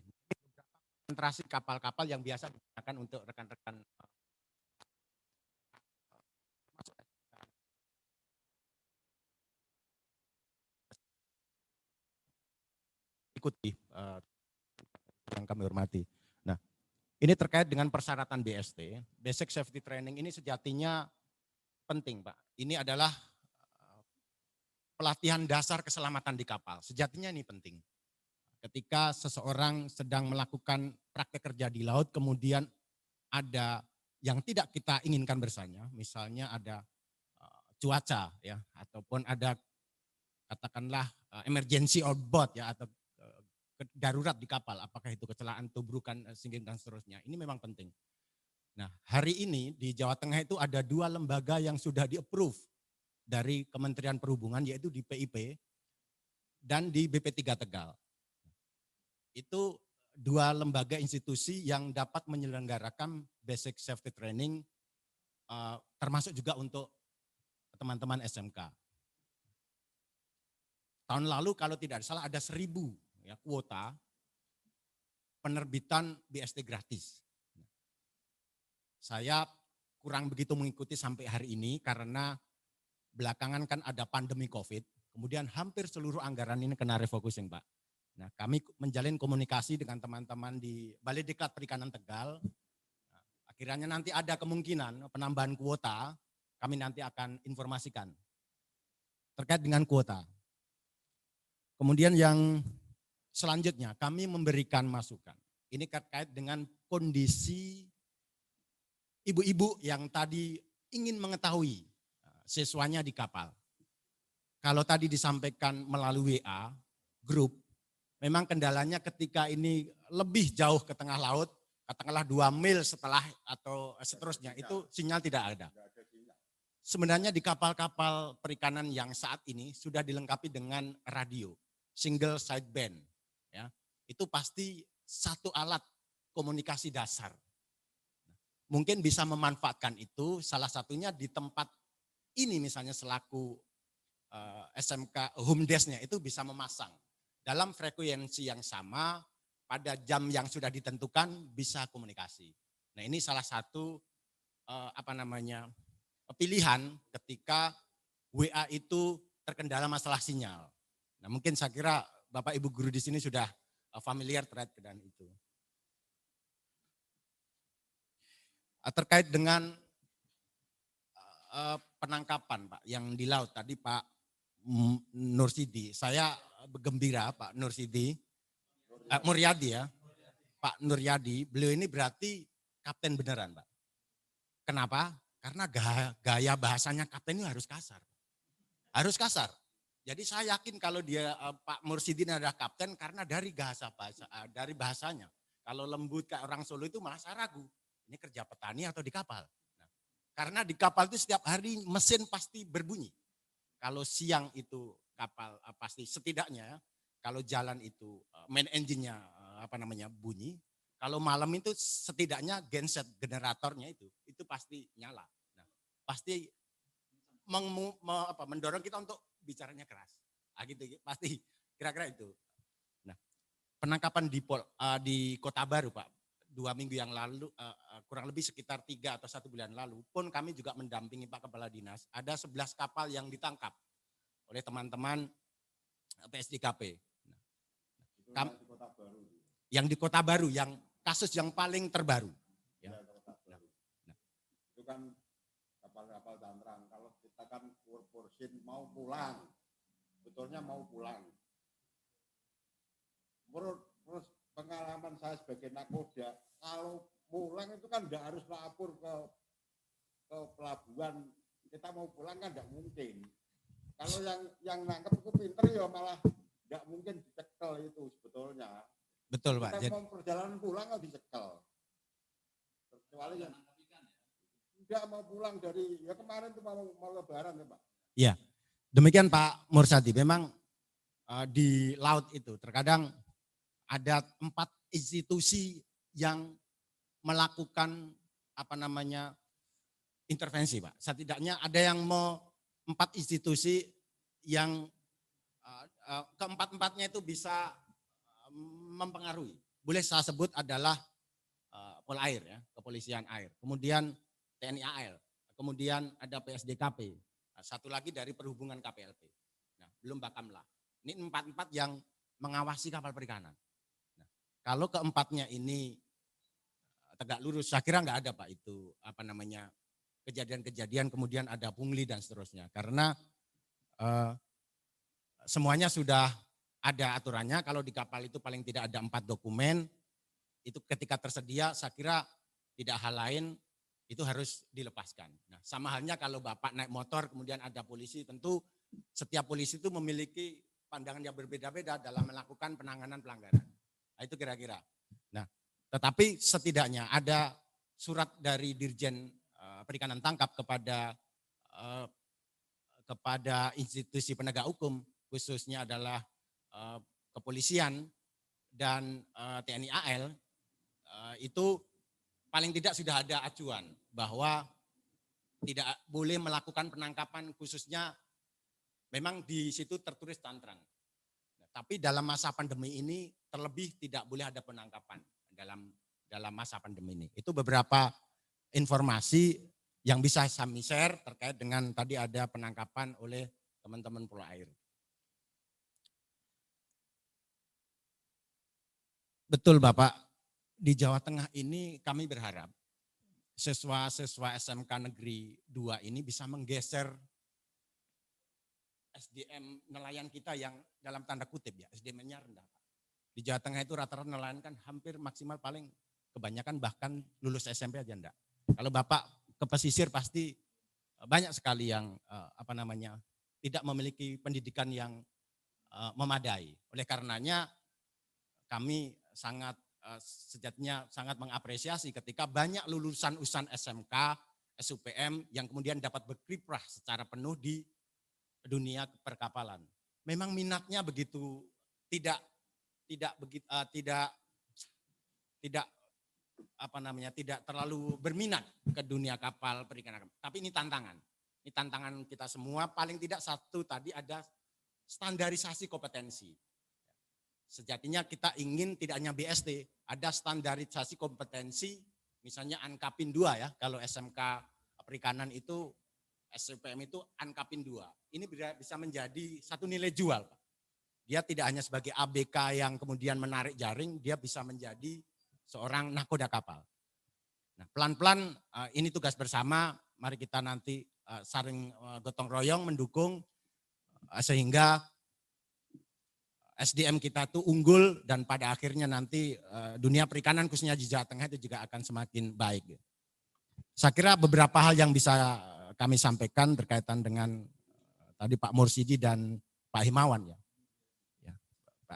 Konsentrasi kapal-kapal yang biasa digunakan untuk rekan-rekan ikuti yang kami hormati. Nah, ini terkait dengan persyaratan BST, Basic Safety Training ini sejatinya penting Pak. Ini adalah pelatihan dasar keselamatan di kapal. Sejatinya ini penting. Ketika seseorang sedang melakukan praktek kerja di laut, kemudian ada yang tidak kita inginkan bersama, misalnya ada cuaca ya, ataupun ada katakanlah emergency on board ya, atau darurat di kapal, apakah itu kecelakaan, tubrukan, sinking dan seterusnya. Ini memang penting. Nah, hari ini di Jawa Tengah itu ada 2 lembaga yang sudah di-approve dari Kementerian Perhubungan, yaitu di PIP dan di BP3 Tegal. Itu 2 lembaga institusi yang dapat menyelenggarakan basic safety training, termasuk juga untuk teman-teman SMK. Tahun lalu kalau tidak salah ada 1.000 ya, kuota penerbitan BST gratis. Saya kurang begitu mengikuti sampai hari ini karena belakangan kan ada pandemi COVID, kemudian hampir seluruh anggaran ini kena refocusing, Pak. Nah, kami menjalin komunikasi dengan teman-teman di Balai Diklat Perikanan Tegal. Nah, akhirnya nanti ada kemungkinan penambahan kuota, kami nanti akan informasikan terkait dengan kuota. Kemudian yang selanjutnya kami memberikan masukan. Ini terkait dengan kondisi ibu-ibu yang tadi ingin mengetahui siswanya di kapal. Kalau tadi disampaikan melalui WA, grup, memang kendalanya ketika ini lebih jauh ke tengah laut, katakanlah 2 mil setelah atau seterusnya, itu sinyal tidak ada. Sebenarnya di kapal-kapal perikanan yang saat ini sudah dilengkapi dengan radio, single sideband. Ya, itu pasti satu alat komunikasi dasar. Mungkin bisa memanfaatkan itu, salah satunya di tempat ini misalnya selaku SMK home desk-nya itu bisa memasang dalam frekuensi yang sama pada jam yang sudah ditentukan bisa komunikasi. Nah, ini salah satu pilihan ketika WA itu terkendala masalah sinyal. Nah, mungkin saya kira Bapak Ibu guru di sini sudah familiar terkait dengan itu. Terkait dengan penangkapan Pak yang di laut tadi Pak Nursidi, saya gembira Pak Nursidi, Muryadi ya, Pak Nuryadi, beliau ini berarti kapten beneran Pak. Kenapa? Karena gaya bahasanya kapten itu harus kasar. Harus kasar. Jadi saya yakin kalau dia Pak Mursidi adalah kapten karena dari dari bahasanya. Kalau lembut kayak orang Solo itu malah saya ragu. Ini kerja petani atau di kapal. Nah, karena di kapal itu setiap hari mesin pasti berbunyi. Kalau siang itu kapal pasti setidaknya kalau jalan itu main engine-nya bunyi. Kalau malam itu setidaknya genset generatornya itu pasti nyala. Nah, pasti mendorong kita untuk bicaranya keras. Nah, gitu, pasti kira-kira itu. Nah, penangkapan di Kota Baru Pak, 2 minggu yang lalu, kurang lebih sekitar 3 atau 1 bulan lalu, pun kami juga mendampingi Pak Kepala Dinas, ada 11 kapal yang ditangkap oleh teman-teman PSDKP. Yang di Kota Baru, yang kasus yang paling terbaru. Ya. Nah, itu kan kapal-kapal cantrang, kalau kita kan porsin mau pulang, betulnya mau pulang. Menurut pengalaman saya sebagai nakoda, kalau pulang itu kan tidak harus lapor ke pelabuhan, kita mau pulang kan tidak mungkin. Kalau yang nangkep itu pinter ya malah tidak mungkin dicekel itu sebetulnya. Betul Pak. Kita mau perjalanan pulang nggak dicekel. Kecuali yang tidak mau pulang dari, ya kemarin itu mau lebaran ya Pak. Iya, demikian Pak Mursadi. Memang di laut itu terkadang ada 4 institusi yang melakukan intervensi Pak. Setidaknya ada yang 4 institusi yang keempat-empatnya itu bisa mempengaruhi. Boleh saya sebut adalah Polair ya, Kepolisian Air. Kemudian TNI AL. Kemudian ada PSDKP. Satu lagi dari Perhubungan KPLP. Nah, belum Bakamla. Ini 4 yang mengawasi kapal perikanan. Nah, kalau keempatnya ini tegak lurus, saya kira nggak ada Pak itu kejadian-kejadian kemudian ada pungli dan seterusnya. Karena semuanya sudah ada aturannya. Kalau di kapal itu paling tidak ada 4 dokumen. Itu ketika tersedia, saya kira tidak hal lain itu harus dilepaskan. Nah, sama halnya kalau Bapak naik motor kemudian ada polisi, tentu setiap polisi itu memiliki pandangan yang berbeda-beda dalam melakukan penanganan pelanggaran. Nah, itu kira-kira. Nah, tetapi setidaknya ada surat dari Dirjen Perikanan Tangkap kepada institusi penegak hukum, khususnya adalah kepolisian dan TNI AL, itu paling tidak sudah ada acuan bahwa tidak boleh melakukan penangkapan, khususnya memang di situ tertulis cantrang. Tapi dalam masa pandemi ini terlebih tidak boleh ada penangkapan dalam masa pandemi ini. Itu beberapa informasi yang bisa kami share terkait dengan tadi ada penangkapan oleh teman-teman Pulau Air. Betul Bapak, di Jawa Tengah ini kami berharap siswa-siswa SMK Negeri 2 ini bisa menggeser SDM nelayan kita yang dalam tanda kutip ya, SDM-nya rendah. Di Jawa Tengah itu rata-rata nelayan kan hampir maksimal paling kebanyakan bahkan lulus SMP aja enggak. Kalau Bapak ke pesisir pasti banyak sekali yang tidak memiliki pendidikan yang memadai. Oleh karenanya kami sejatinya sangat mengapresiasi ketika banyak lulusan SMK, SUPM yang kemudian dapat berkiprah secara penuh di dunia perkapalan. Memang minatnya begitu tidak terlalu berminat ke dunia kapal perikanan. Tapi ini tantangan. Ini tantangan kita semua. Paling tidak satu tadi ada standarisasi kompetensi. Sejatinya kita ingin tidak hanya BST, ada standarisasi kompetensi, misalnya Ankapin 2 ya, kalau SMK perikanan itu, SPM itu Ankapin 2. Ini bisa menjadi satu nilai jual, Pak. Dia tidak hanya sebagai ABK yang kemudian menarik jaring, dia bisa menjadi seorang nahkoda kapal. Nah, pelan-pelan ini tugas bersama, mari kita nanti saling gotong royong mendukung sehingga SDM kita tuh unggul dan pada akhirnya nanti dunia perikanan khususnya di Jawa Tengah itu juga akan semakin baik. Saya kira beberapa hal yang bisa kami sampaikan berkaitan dengan tadi Pak Mursidi dan Pak Himawan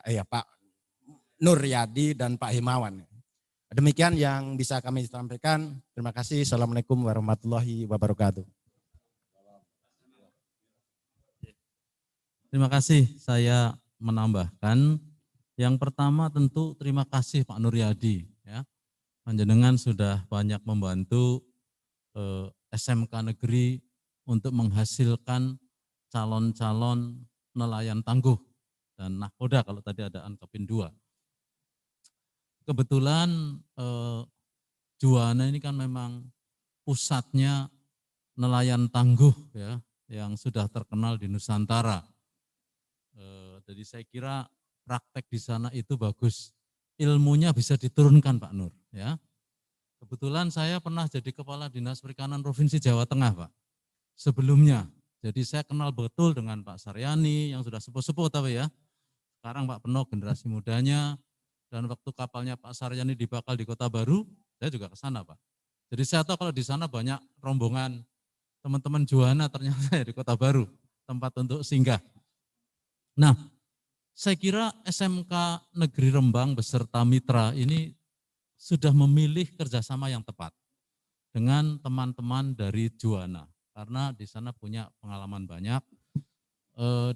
Pak Nur Yadi dan Pak Himawan. Demikian yang bisa kami sampaikan. Terima kasih. Assalamualaikum warahmatullahi wabarakatuh. Terima kasih. Saya menambahkan yang pertama tentu terima kasih Pak Nuryadi ya. Panjenengan sudah banyak membantu SMK negeri untuk menghasilkan calon-calon nelayan tangguh dan nahkoda kalau tadi ada Ankapin 2. Kebetulan Juwana ini kan memang pusatnya nelayan tangguh ya yang sudah terkenal di Nusantara. Jadi saya kira praktek di sana itu bagus. Ilmunya bisa diturunkan Pak Nur ya. Kebetulan saya pernah jadi Kepala Dinas Perikanan Provinsi Jawa Tengah Pak. Sebelumnya. Jadi saya kenal betul dengan Pak Saryani yang sudah sepuh-sepuh tapi ya. Sekarang Pak Peno generasi mudanya dan waktu kapalnya Pak Saryani dibakal di Kota Baru, saya juga ke sana Pak. Jadi saya tahu kalau di sana banyak rombongan teman-teman Juwana ternyata ya di Kota Baru, tempat untuk singgah. Nah, saya kira SMK Negeri Rembang beserta mitra ini sudah memilih kerjasama yang tepat dengan teman-teman dari Juwana karena di sana punya pengalaman banyak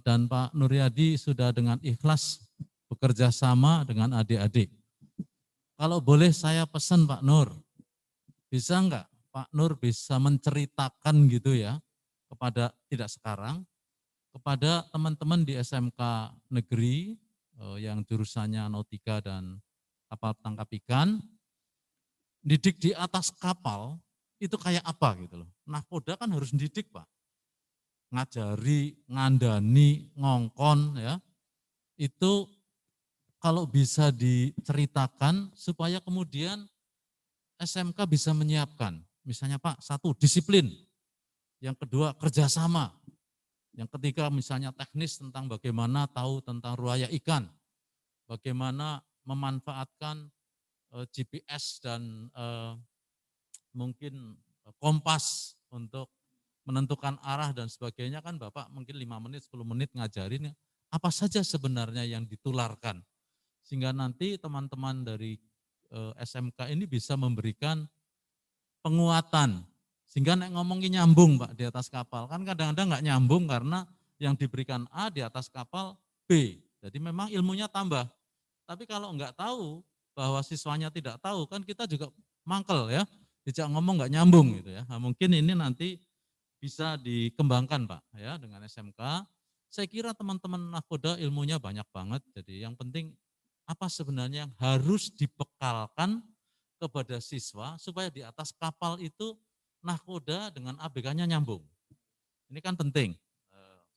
dan Pak Nuryadi sudah dengan ikhlas bekerja sama dengan adik-adik. Kalau boleh saya pesan Pak Nur, bisa enggak Pak Nur bisa menceritakan gitu ya kepada tidak sekarang kepada teman-teman di SMK negeri yang jurusannya nautika dan kapal tangkap ikan, didik di atas kapal itu kayak apa gitu loh. Nahkoda kan harus didik Pak, ngajari, ngandani, ngongkon ya, itu kalau bisa diceritakan supaya kemudian SMK bisa menyiapkan, misalnya Pak, satu disiplin, yang kedua kerjasama, Yang ketiga misalnya teknis tentang bagaimana tahu tentang ruaya ikan, bagaimana memanfaatkan GPS dan mungkin kompas untuk menentukan arah dan sebagainya, kan Bapak mungkin 5 menit, 10 menit ngajarin apa saja sebenarnya yang ditularkan. Sehingga nanti teman-teman dari SMK ini bisa memberikan penguatan. Sehingga nek ngomongin nyambung Pak di atas kapal. Kan kadang-kadang nggak nyambung karena yang diberikan A di atas kapal B. Jadi memang ilmunya tambah. Tapi kalau nggak tahu bahwa siswanya tidak tahu, kan kita juga mangkel ya. Dijak ngomong nggak nyambung gitu ya. Nah, mungkin ini nanti bisa dikembangkan Pak ya dengan SMK. Saya kira teman-teman nakoda ilmunya banyak banget. Jadi yang penting apa sebenarnya yang harus dibekalkan kepada siswa supaya di atas kapal itu nakoda dengan ABK-nya nyambung. Ini kan penting.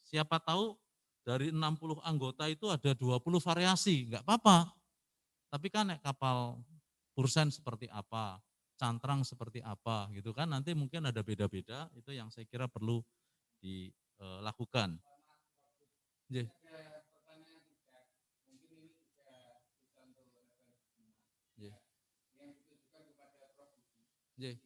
Siapa tahu dari 60 anggota itu ada 20 variasi, enggak apa-apa. Tapi kan kapal Pursen seperti apa, cantrang seperti apa gitu kan, nanti mungkin ada beda-beda, itu yang saya kira perlu dilakukan. Yeah. Yeah.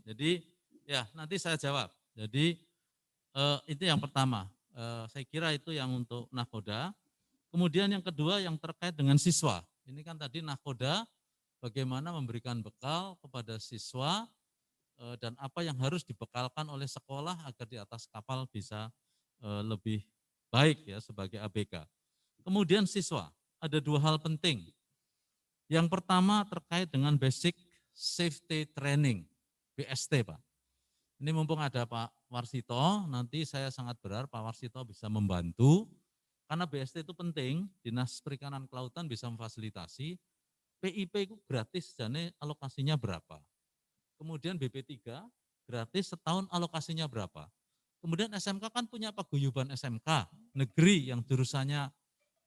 Jadi ya nanti saya jawab. Jadi itu yang pertama. Saya kira itu yang untuk nakoda. Kemudian yang kedua yang terkait dengan siswa. Ini kan tadi nakoda bagaimana memberikan bekal kepada siswa dan apa yang harus dibekalkan oleh sekolah agar di atas kapal bisa lebih baik ya sebagai ABK. Kemudian siswa, ada 2 hal penting. Yang pertama terkait dengan basic safety training, BST Pak. Ini mumpung ada Pak Warsito, nanti saya sangat berharap Pak Warsito bisa membantu, karena BST itu penting, Dinas Perikanan Kelautan bisa memfasilitasi, PIP itu gratis, jadi alokasinya berapa. Kemudian BP3 gratis setahun alokasinya berapa. Kemudian SMK kan punya paguyuban SMK negeri yang jurusannya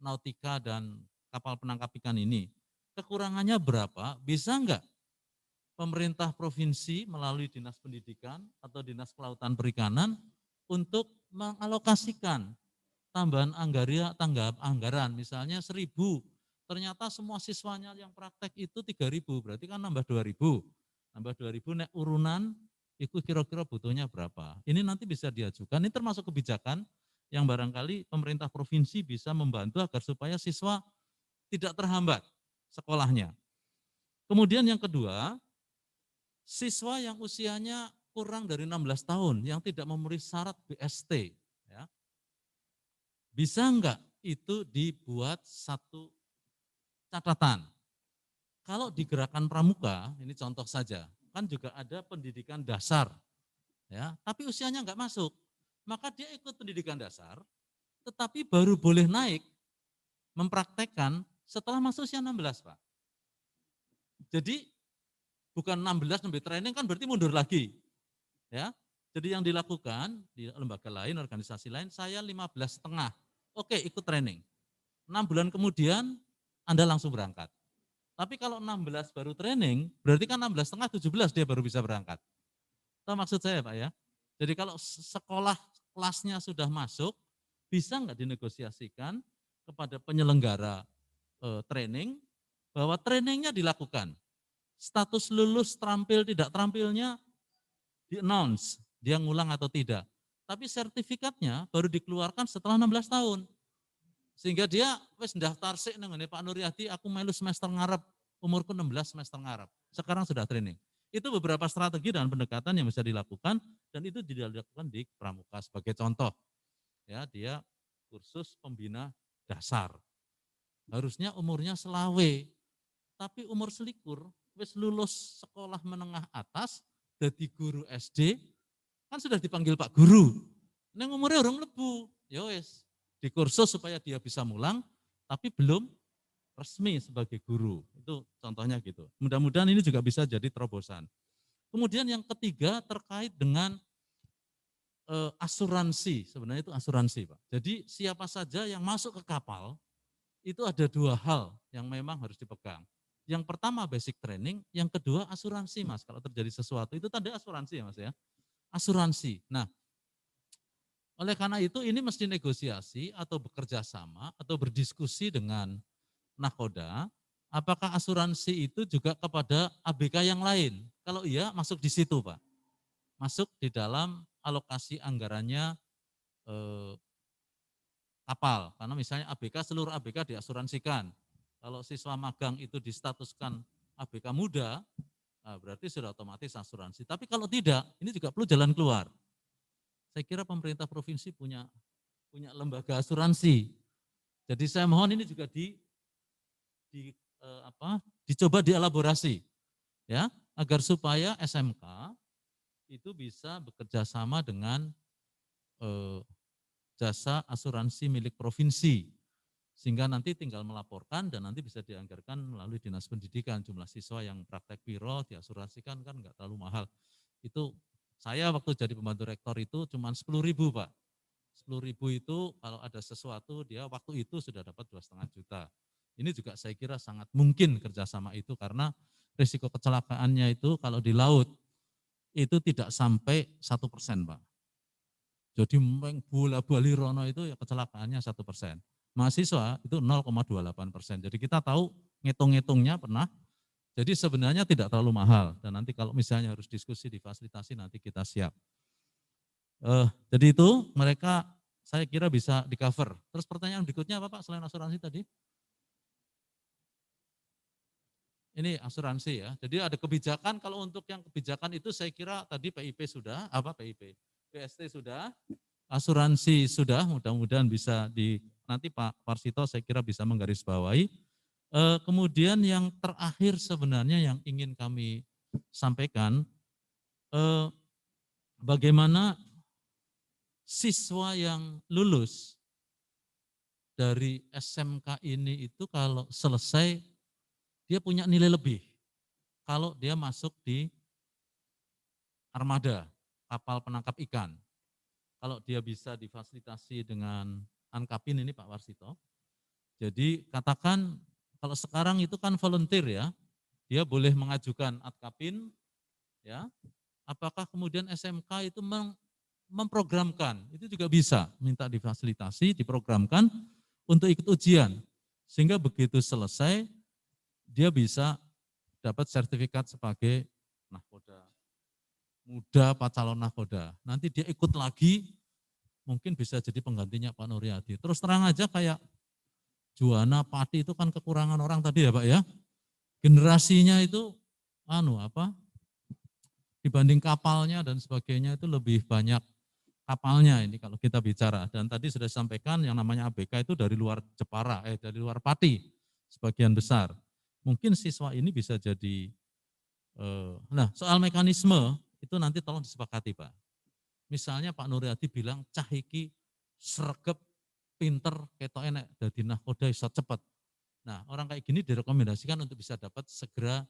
nautika dan kapal penangkap ikan ini. Kekurangannya berapa? Bisa enggak pemerintah provinsi melalui Dinas Pendidikan atau Dinas Kelautan Perikanan untuk mengalokasikan tambahan anggaran, misalnya 1.000, ternyata semua siswanya yang praktek itu 3.000, berarti kan nambah 2.000, nambah 2.000 nek urunan, itu kira-kira butuhnya berapa. Ini nanti bisa diajukan, ini termasuk kebijakan yang barangkali pemerintah provinsi bisa membantu agar supaya siswa tidak terhambat sekolahnya. Kemudian yang kedua, siswa yang usianya kurang dari 16 tahun yang tidak memenuhi syarat BST, ya, bisa enggak itu dibuat satu catatan. Kalau di Gerakan Pramuka, ini contoh saja, kan juga ada pendidikan dasar, ya, tapi usianya enggak masuk, maka dia ikut pendidikan dasar, tetapi baru boleh naik mempraktekkan setelah masuk usia 16, Pak. Jadi bukan 16 sampai training kan berarti mundur lagi. Ya. Jadi yang dilakukan di lembaga lain, organisasi lain, saya 15,5. Oke, ikut training. 6 bulan kemudian Anda langsung berangkat. Tapi kalau 16 baru training, berarti kan 16,5, 17 dia baru bisa berangkat. Itu maksud saya Pak ya. Jadi kalau sekolah kelasnya sudah masuk, bisa nggak dinegosiasikan kepada penyelenggara training, bahwa trainingnya dilakukan. Status lulus terampil tidak terampilnya di-announce, dia ngulang atau tidak. Tapi sertifikatnya baru dikeluarkan setelah 16 tahun. Sehingga dia wis daftar sik nang ngene Pak Nuryadi, aku melu semester ngarep, umurku 16 semester ngarep. Sekarang sudah training. Itu beberapa strategi dan pendekatan yang bisa dilakukan dan itu dilakukan di Pramuka sebagai contoh. Ya, dia kursus pembina dasar. Harusnya umurnya selawe, tapi umur selikur, wis lulus sekolah menengah atas, jadi guru SD, kan sudah dipanggil Pak Guru. Neng umurnya orang lebu, ya wis di kursus supaya dia bisa mulang, tapi belum resmi sebagai guru. Itu contohnya gitu. Mudah-mudahan ini juga bisa jadi terobosan. Kemudian yang ketiga terkait dengan asuransi, sebenarnya itu asuransi Pak. Jadi siapa saja yang masuk ke kapal, itu ada dua hal yang memang harus dipegang. Yang pertama basic training, yang kedua asuransi Mas. Kalau terjadi sesuatu, itu tanda asuransi ya Mas ya. Asuransi. Nah, oleh karena itu ini mesti negosiasi atau bekerja sama atau berdiskusi dengan nakoda, apakah asuransi itu juga kepada ABK yang lain? Kalau iya, masuk di situ Pak. Masuk di dalam alokasi anggarannya kapal. Karena misalnya ABK, seluruh ABK diasuransikan. Kalau siswa magang itu distatuskan ABK muda, nah berarti sudah otomatis asuransi. Tapi kalau tidak, ini juga perlu jalan keluar. Saya kira pemerintah provinsi punya lembaga asuransi. Jadi saya mohon ini juga dicoba dielaborasi ya, agar supaya SMK itu bisa bekerja sama dengan jasa asuransi milik provinsi, sehingga nanti tinggal melaporkan dan nanti bisa dianggarkan melalui dinas pendidikan. Jumlah siswa yang praktek piro diasuransikan kan nggak terlalu mahal. Itu saya waktu jadi pembantu rektor itu cuma 10.000 Pak. 10.000 itu kalau ada sesuatu dia waktu itu sudah dapat 2,5 juta. Ini juga saya kira sangat mungkin kerjasama itu karena risiko kecelakaannya itu kalau di laut itu tidak sampai 1% Pak. Jadi bola bali rono itu ya kecelakaannya 1%. Mahasiswa itu 0,28%. Jadi kita tahu ngitung-ngitungnya pernah. Jadi sebenarnya tidak terlalu mahal. Dan nanti kalau misalnya harus diskusi difasilitasi nanti kita siap. Jadi itu mereka saya kira bisa di cover. Terus pertanyaan berikutnya apa Pak selain asuransi tadi? Ini asuransi ya. Jadi ada kebijakan, kalau untuk yang kebijakan itu saya kira tadi PIP sudah, PST sudah, asuransi sudah, mudah-mudahan bisa nanti Pak Warsito saya kira bisa menggarisbawahi. Kemudian yang terakhir sebenarnya yang ingin kami sampaikan, bagaimana siswa yang lulus dari SMK ini itu kalau selesai dia punya nilai lebih kalau dia masuk di armada, kapal penangkap ikan. Kalau dia bisa difasilitasi dengan Ankapin ini Pak Warsito. Jadi katakan kalau sekarang itu kan volunteer ya, dia boleh mengajukan Ankapin ya. Apakah kemudian SMK itu memprogramkan, itu juga bisa minta difasilitasi, diprogramkan untuk ikut ujian. Sehingga begitu selesai, dia bisa dapat sertifikat sebagai nahkoda muda, Pak calon nahkoda. Nanti dia ikut lagi, mungkin bisa jadi penggantinya Pak Nuryadi. Terus terang aja kayak Juwana Pati itu kan kekurangan orang tadi ya Pak ya. Generasinya itu dibanding kapalnya dan sebagainya itu lebih banyak kapalnya ini kalau kita bicara. Dan tadi sudah disampaikan yang namanya ABK itu dari luar Jepara, dari luar Pati sebagian besar. Mungkin siswa ini bisa jadi, nah soal mekanisme itu nanti tolong disepakati Pak. Misalnya Pak Nuryadi bilang cah iki sregep pinter ketok enek dadi nahkoda iso cepet. Nah, orang kayak gini direkomendasikan untuk bisa dapat segera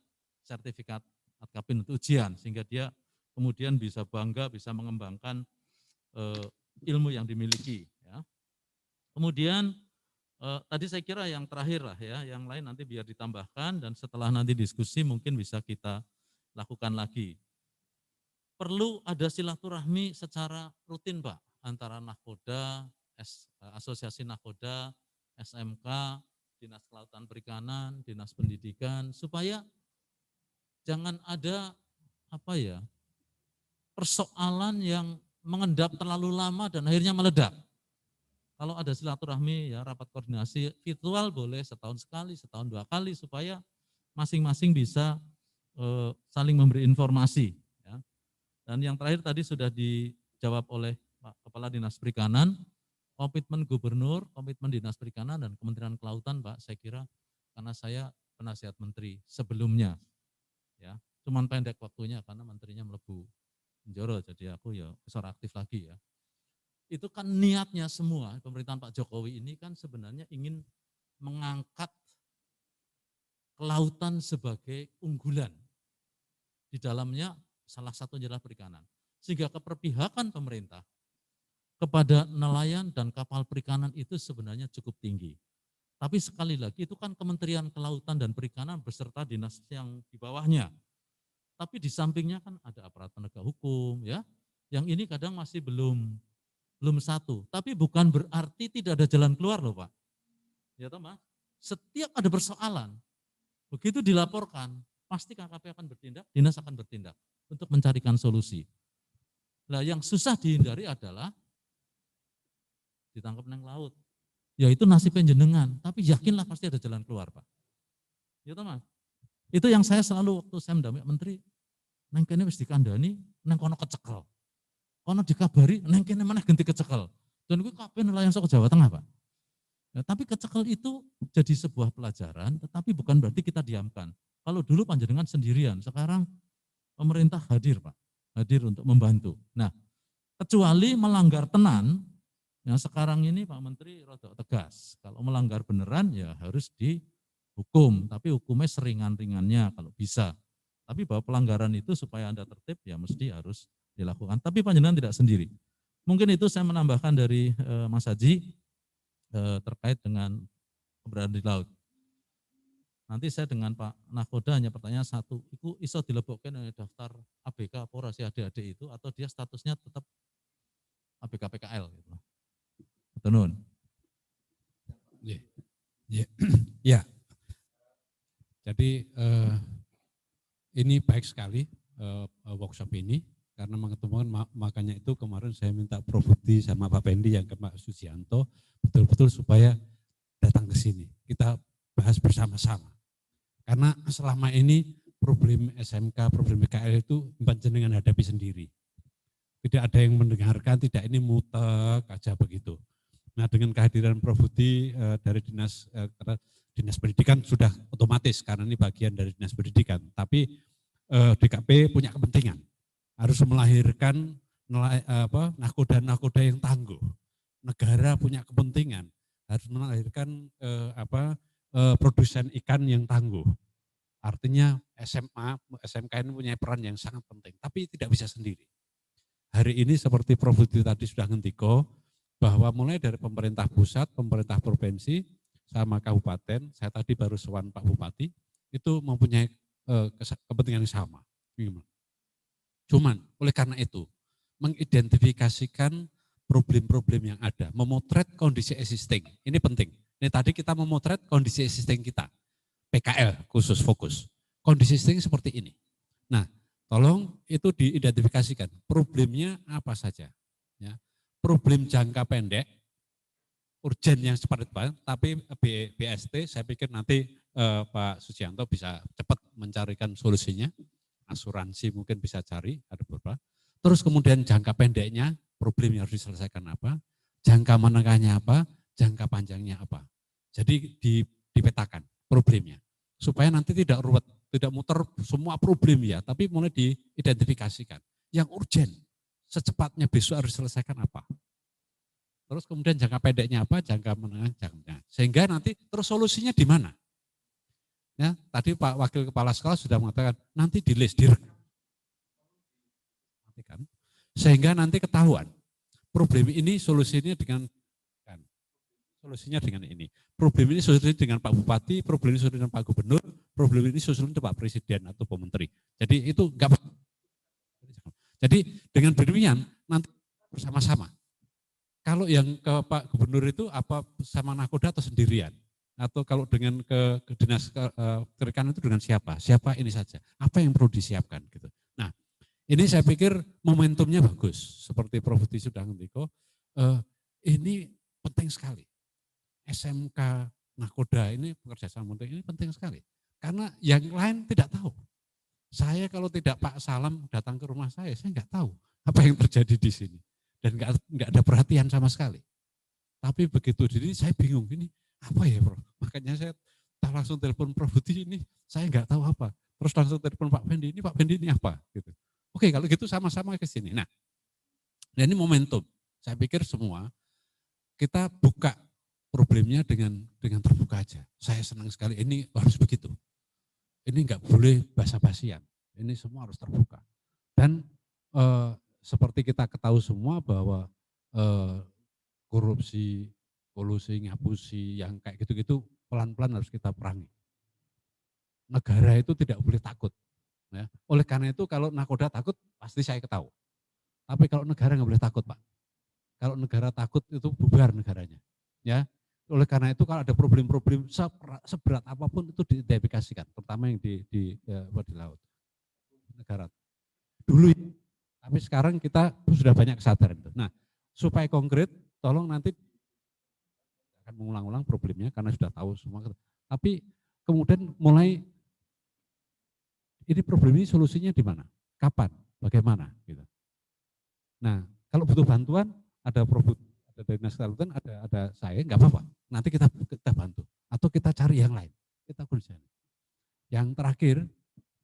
sertifikat Atkapin untuk ujian sehingga dia kemudian bisa bangga, bisa mengembangkan ilmu yang dimiliki ya. Kemudian tadi saya kira yang terakhir lah ya, yang lain nanti biar ditambahkan dan setelah nanti diskusi mungkin bisa kita lakukan lagi. Perlu ada silaturahmi secara rutin Pak antara nahkoda, asosiasi nahkoda, SMK, Dinas Kelautan Perikanan, Dinas Pendidikan, supaya jangan ada persoalan yang mengendap terlalu lama dan akhirnya meledak. Kalau ada silaturahmi ya rapat koordinasi virtual boleh setahun sekali, setahun 2 kali supaya masing-masing bisa saling memberi informasi. Ya. Dan yang terakhir tadi sudah dijawab oleh Pak Kepala Dinas Perikanan, komitmen Gubernur, komitmen Dinas Perikanan dan Kementerian Kelautan Pak, saya kira karena saya penasihat menteri sebelumnya, ya cuman pendek waktunya karena menterinya melebu Njoro, jadi aku ya besar aktif lagi ya. Itu kan niatnya semua pemerintahan Pak Jokowi ini kan sebenarnya ingin mengangkat kelautan sebagai unggulan. Di dalamnya salah satunya adalah perikanan. Sehingga keperpihakan pemerintah kepada nelayan dan kapal perikanan itu sebenarnya cukup tinggi. Tapi sekali lagi itu kan Kementerian Kelautan dan Perikanan beserta dinas yang di bawahnya. Tapi di sampingnya kan ada aparat penegak hukum ya. Yang ini kadang masih belum satu. Tapi bukan berarti tidak ada jalan keluar loh Pak. Ya toh Mas? Setiap ada persoalan, begitu dilaporkan, pasti KKP akan bertindak, dinas akan bertindak untuk mencarikan solusi. Nah yang susah dihindari adalah ditangkap neng laut. Yaitu nasibnya jenengan, tapi yakinlah pasti ada jalan keluar Pak. Ya toh Mas? Itu yang saya selalu waktu saya mendampingi menteri, neng kene wis dikandani, neng kono kecekel. Kono dikabari, neng kene mana ganti kecekel. Dan gue kabeh nelayan saka Jawa Tengah Pak. Nah, tapi kecekel itu jadi sebuah pelajaran, tetapi bukan berarti kita diamkan. Kalau dulu panjenengan sendirian, sekarang pemerintah hadir Pak, hadir untuk membantu. Nah, kecuali melanggar tenan, yang sekarang ini Pak Menteri rada tegas. Kalau melanggar beneran ya harus dihukum, tapi hukumnya seringan-ringannya kalau bisa. Tapi bahwa pelanggaran itu supaya Anda tertib ya mesti harus dilakukan. Tapi panjenengan tidak sendiri. Mungkin itu saya menambahkan dari Mas Haji terkait dengan keberadaan di laut. Nanti saya dengan Pak Nakoda hanya pertanyaan satu, itu iso dilebokkan oleh daftar ABK apa ora si adik-adik itu atau dia statusnya tetap ABK PKL gitu. Betul. Ya. Jadi ini baik sekali workshop ini karena mengetemukan, makanya itu kemarin saya minta Prof Budi sama Pak Pendi yang ke Pak Sujianto betul-betul supaya datang ke sini. Kita bahas bersama-sama. Karena selama ini problem SMK, problem PKL itu panjenengan hadapi sendiri. Tidak ada yang mendengarkan, tidak ini mutek aja begitu. Nah dengan kehadiran Prof Budi dari Dinas Pendidikan sudah otomatis karena ini bagian dari Dinas Pendidikan. Tapi DKP punya kepentingan, harus melahirkan nakoda-nakoda yang tangguh. Negara punya kepentingan, harus melahirkan produsen ikan yang tangguh. Artinya SMK ini punya peran yang sangat penting, tapi tidak bisa sendiri. Hari ini seperti Prof Budi tadi sudah ngendiko, bahwa mulai dari pemerintah pusat, pemerintah provinsi, sama kabupaten, saya tadi baru sowan Pak Bupati, itu mempunyai kepentingan yang sama. Cuman oleh karena itu, mengidentifikasikan problem-problem yang ada, memotret kondisi existing, ini penting. Ini tadi kita memotret kondisi existing kita, PKL khusus fokus. Kondisi existing seperti ini. Nah, tolong itu diidentifikasikan, problemnya apa saja. Ya. Problem jangka pendek, urgen yang cepat, tapi BST saya pikir nanti Pak Sujianto bisa cepat mencarikan solusinya, asuransi mungkin bisa cari, ada beberapa. Terus kemudian jangka pendeknya, problem yang harus diselesaikan apa, jangka menengahnya apa, jangka panjangnya apa. Jadi dipetakan problemnya, supaya nanti tidak ruwet, tidak muter semua problem ya, tapi mulai diidentifikasikan. Yang urgen, secepatnya besok harus diselesaikan apa. Terus kemudian jangka pendeknya apa, jangka menengah, jangka. Sehingga nanti terus solusinya di mana? Ya, tadi Pak Wakil Kepala Sekolah sudah mengatakan nanti di list, direkam. Sehingga nanti ketahuan problem ini solusinya dengan ini. Problem ini solusinya dengan Pak Bupati, problem ini solusinya dengan Pak Gubernur, problem ini solusinya dengan Pak Presiden atau Pak Menteri. Jadi itu enggak. Jadi dengan demikian nanti bersama-sama. Kalau yang ke Pak Gubernur itu apa sama nakoda atau sendirian? Atau kalau dengan ke dinas perikanan itu dengan siapa? Siapa ini saja? Apa yang perlu disiapkan gitu. Nah, ini saya pikir momentumnya bagus. Seperti Prof Budi sudah ngendiko, ini penting sekali. SMK nakoda ini bekerja sama ini penting sekali. Karena yang lain tidak tahu. Saya kalau tidak Pak Salam datang ke rumah saya nggak tahu apa yang terjadi di sini. Dan nggak ada perhatian sama sekali. Tapi begitu jadi saya bingung, ini apa ya Prof? Makanya saya langsung telepon Prof Budi, ini saya nggak tahu apa. Terus langsung telepon Pak Pendi, ini Pak Pendi ini apa? Gitu. Oke kalau gitu sama-sama ke sini. Nah ini momentum. Saya pikir semua kita buka problemnya dengan terbuka aja. Saya senang sekali, ini harus begitu. Ini nggak boleh basa-basian. Ini semua harus terbuka. Dan seperti kita ketahui semua bahwa korupsi, kolusi, ngapusi, yang kayak gitu-gitu pelan-pelan harus kita perangi. Negara itu tidak boleh takut. Ya. Oleh karena itu kalau nakoda takut pasti saya ketahui. Tapi kalau negara nggak boleh takut, Pak. Kalau negara takut itu bubar negaranya. Ya. Oleh karena itu kalau ada problem-problem seberat apapun itu diidentifikasikan, terutama yang di laut. Negara. Dulu, tapi sekarang kita sudah banyak kesadaran. Nah, supaya konkret, tolong nanti akan mengulang-ulang problemnya karena sudah tahu semua. Tapi kemudian mulai ini problem ini solusinya di mana? Kapan? Bagaimana? Gitu. Nah, kalau butuh bantuan ada dari Dinas Kelautan, ada saya, nggak apa-apa. Nanti kita bantu atau kita cari yang lain. Kita kerjain. Yang terakhir,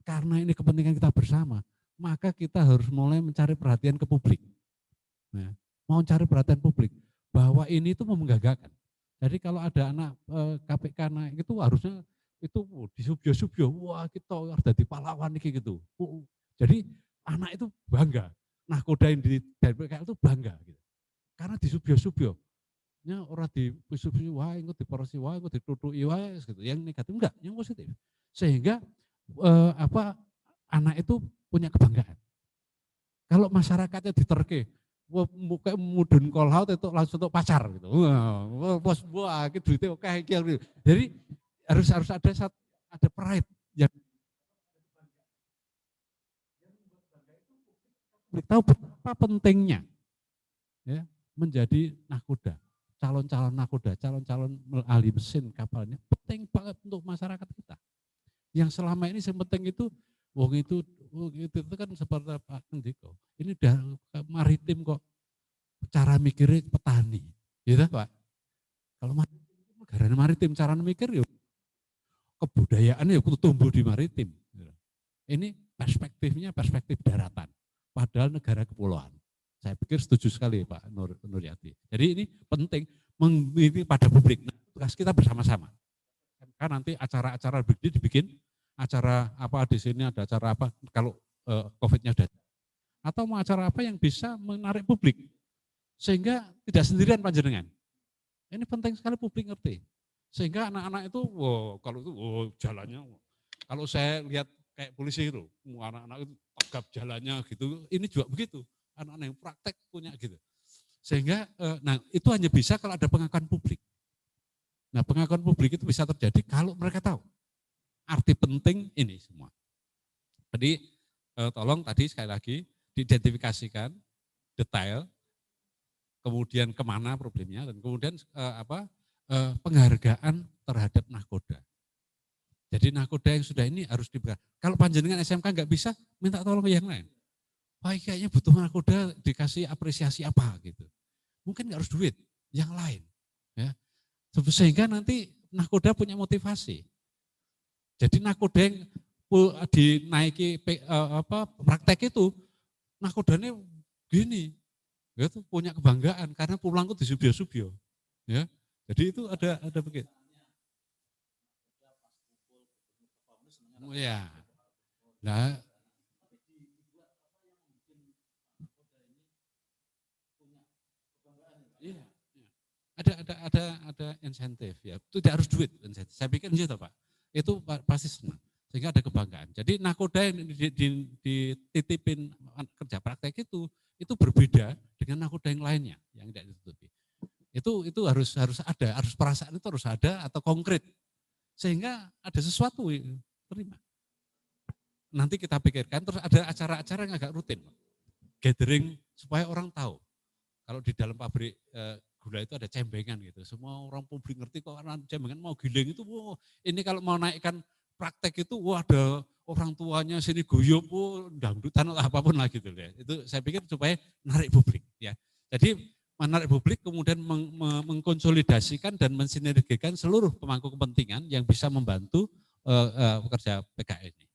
karena ini kepentingan kita bersama, maka kita harus mulai mencari perhatian ke publik. Nah, mau cari perhatian publik bahwa ini itu membanggakan. Jadi kalau ada anak KPK naik itu harusnya itu di subyo-subyo, wah kita harus jadi pahlawan gitu. Jadi anak itu bangga. Nah, koda yang di DPKL itu bangga gitu. Karena di subyo-subyo. Ya orang di subyo, wah ikut diporosi, wah ikut ditutuki, wah gitu. Yang negatif enggak, yang positif. Sehingga anak itu punya kebanggaan. Kalau masyarakatnya diterke, kayak mudun kolhaut itu langsung untuk pacar gitu. Wah, bos buah gitu duitnya oke gitu. Jadi harus ada pride yang tahu betapa pentingnya ya menjadi nakoda, calon-calon nakoda, calon-calon ahli mesin kapalnya penting banget untuk masyarakat kita. Yang selama ini yang penting itu wong itu kan seperti Pak Ndiko. Ini udah maritim kok, cara mikirnya petani, gitu Pak. Kalau negara maritim cara mikir ya kebudayaan ya tumbuh di maritim. Ini perspektifnya perspektif daratan, padahal negara kepulauan. Saya pikir setuju sekali Pak Nuryati. Jadi ini penting ini pada publik. Nah, tugas kita bersama-sama. Kan nanti acara-acara begini dibikin, acara apa di sini ada acara apa kalau COVID-nya sudah. Atau mau acara apa yang bisa menarik publik. Sehingga tidak sendirian panjenengan. Ini penting sekali publik ngerti. Sehingga anak-anak itu, kalau itu jalannya, kalau saya lihat kayak polisi itu, anak-anak itu tegap jalannya gitu, ini juga begitu. Anak-anak yang praktek punya gitu. Sehingga, nah itu hanya bisa kalau ada pengakuan publik. Nah pengakuan publik itu bisa terjadi kalau mereka tahu arti penting ini semua. Jadi tolong tadi sekali lagi diidentifikasikan detail, kemudian kemana problemnya, dan kemudian penghargaan terhadap nakoda. Jadi nakoda yang sudah ini harus diberikan. Kalau panjenengan SMK nggak bisa, minta tolong ke yang lain. Wah kayaknya butuh nakoda dikasih apresiasi apa gitu. Mungkin nggak harus duit, yang lain. Ya. Sehingga nanti nakoda punya motivasi. Jadi nakoda yang dinaiki praktek itu, nakodanya gini, itu punya kebanggaan karena pulangku di subyo-subyo. Ya. Jadi itu ada begitu. Ya. Nah, iya. Ada insentif ya. Tidak harus duit insentif. Saya pikir gitu Pak. Itu pasti senang. Sehingga ada kebanggaan. Jadi nakoda yang dititipin kerja praktek itu berbeda dengan nakoda yang lainnya yang tidak ditutupi. Itu harus ada, harus perasaan itu harus ada atau konkret. Sehingga ada sesuatu terima. Nanti kita pikirkan, terus ada acara-acara yang agak rutin. Gathering supaya orang tahu. Kalau di dalam pabrik gula itu ada cembengan gitu. Semua orang publik ngerti kok cembengan mau giling itu, ini kalau mau naikkan praktek itu, ada orang tuanya sini guyup, dangdutan atau apapun lah gitu ya. Itu saya pikir supaya menarik publik ya. Jadi menarik publik kemudian mengkonsolidasikan dan mensinergikan seluruh pemangku kepentingan yang bisa membantu pekerja PKN ini.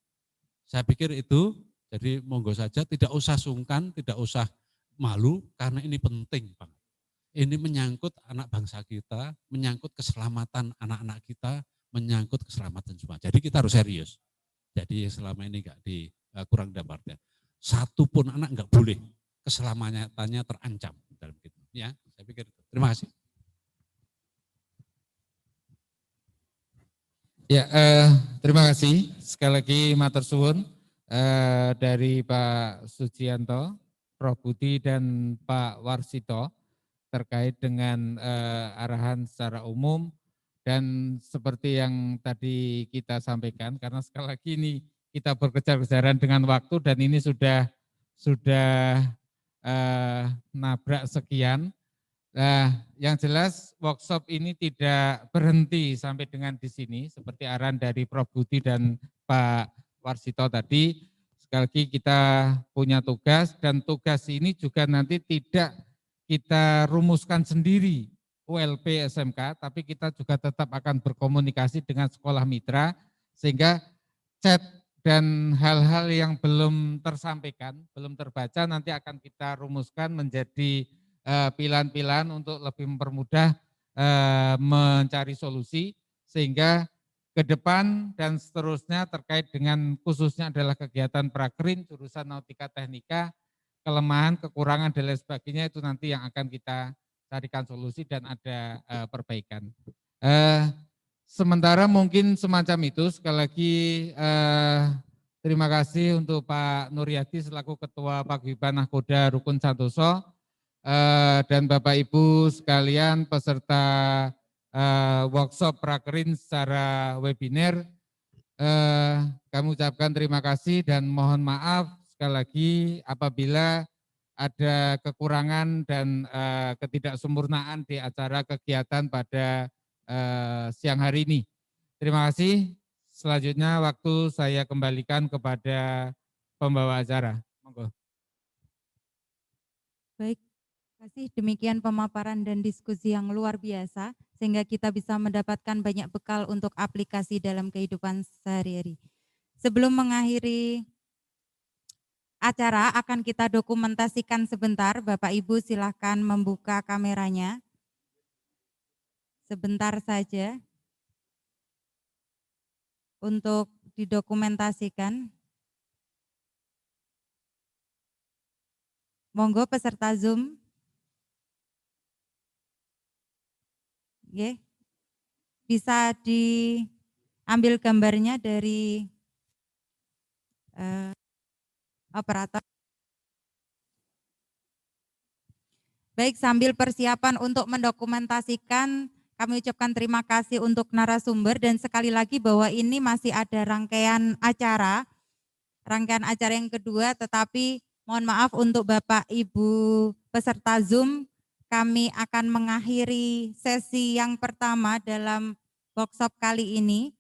Saya pikir itu, jadi monggo saja tidak usah sungkan, tidak usah malu karena ini penting banget. Ini menyangkut anak bangsa kita, menyangkut keselamatan anak-anak kita, menyangkut keselamatan semua. Jadi kita harus serius. Jadi selama ini enggak kurang dampaknya. Satu pun anak enggak boleh keselamatannya terancam dalam gitu. Ya, saya pikir. Terima kasih. Ya, terima kasih sekali lagi matur suwun dari Pak Sujianto, Prof. Budi dan Pak Warsito terkait dengan arahan secara umum dan seperti yang tadi kita sampaikan, karena sekali lagi ini kita berkejar-kejaran dengan waktu dan ini sudah nabrak sekian. Nah, yang jelas workshop ini tidak berhenti sampai dengan di sini, seperti arahan dari Prof. Budi dan Pak Warsito tadi. Sekali lagi kita punya tugas dan tugas ini juga nanti tidak kita rumuskan sendiri ULP SMK, tapi kita juga tetap akan berkomunikasi dengan sekolah mitra sehingga chat dan hal-hal yang belum tersampaikan, belum terbaca nanti akan kita rumuskan menjadi pilihan-pilihan untuk lebih mempermudah mencari solusi sehingga ke depan dan seterusnya terkait dengan khususnya adalah kegiatan prakerin jurusan Nautika Teknika, kelemahan, kekurangan dan lain sebagainya itu nanti yang akan kita carikan solusi dan ada perbaikan. Sementara mungkin semacam itu, sekali lagi terima kasih untuk Pak Nuryadi selaku Ketua Paguyuban Nahkoda Rukun Santoso dan Bapak Ibu sekalian peserta workshop prakerin secara webinar. Kami ucapkan terima kasih dan mohon maaf sekali lagi apabila ada kekurangan dan ketidaksempurnaan di acara kegiatan pada siang hari ini. Terima kasih. Selanjutnya waktu saya kembalikan kepada pembawa acara. Monggo. Baik, terima kasih. Demikian pemaparan dan diskusi yang luar biasa sehingga kita bisa mendapatkan banyak bekal untuk aplikasi dalam kehidupan sehari-hari. Sebelum mengakhiri acara akan kita dokumentasikan sebentar. Bapak Ibu silahkan membuka kameranya. Sebentar saja untuk didokumentasikan. Monggo peserta Zoom. Bisa diambil gambarnya dari operator. Baik, sambil persiapan untuk mendokumentasikan, kami ucapkan terima kasih untuk narasumber dan sekali lagi bahwa ini masih ada rangkaian acara yang kedua, tetapi mohon maaf untuk Bapak Ibu peserta Zoom, kami akan mengakhiri sesi yang pertama dalam workshop kali ini.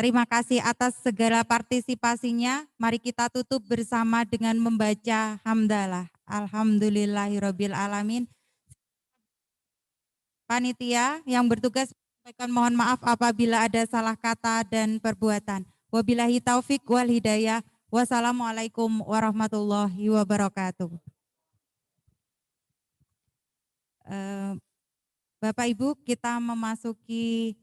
Terima kasih atas segala partisipasinya. Mari kita tutup bersama dengan membaca hamdalah. Alhamdulillahirabbil alamin. Panitia yang bertugas menyampaikan mohon maaf apabila ada salah kata dan perbuatan. Wabillahi taufik wal hidayah. Wassalamualaikum warahmatullahi wabarakatuh. Bapak Ibu, kita memasuki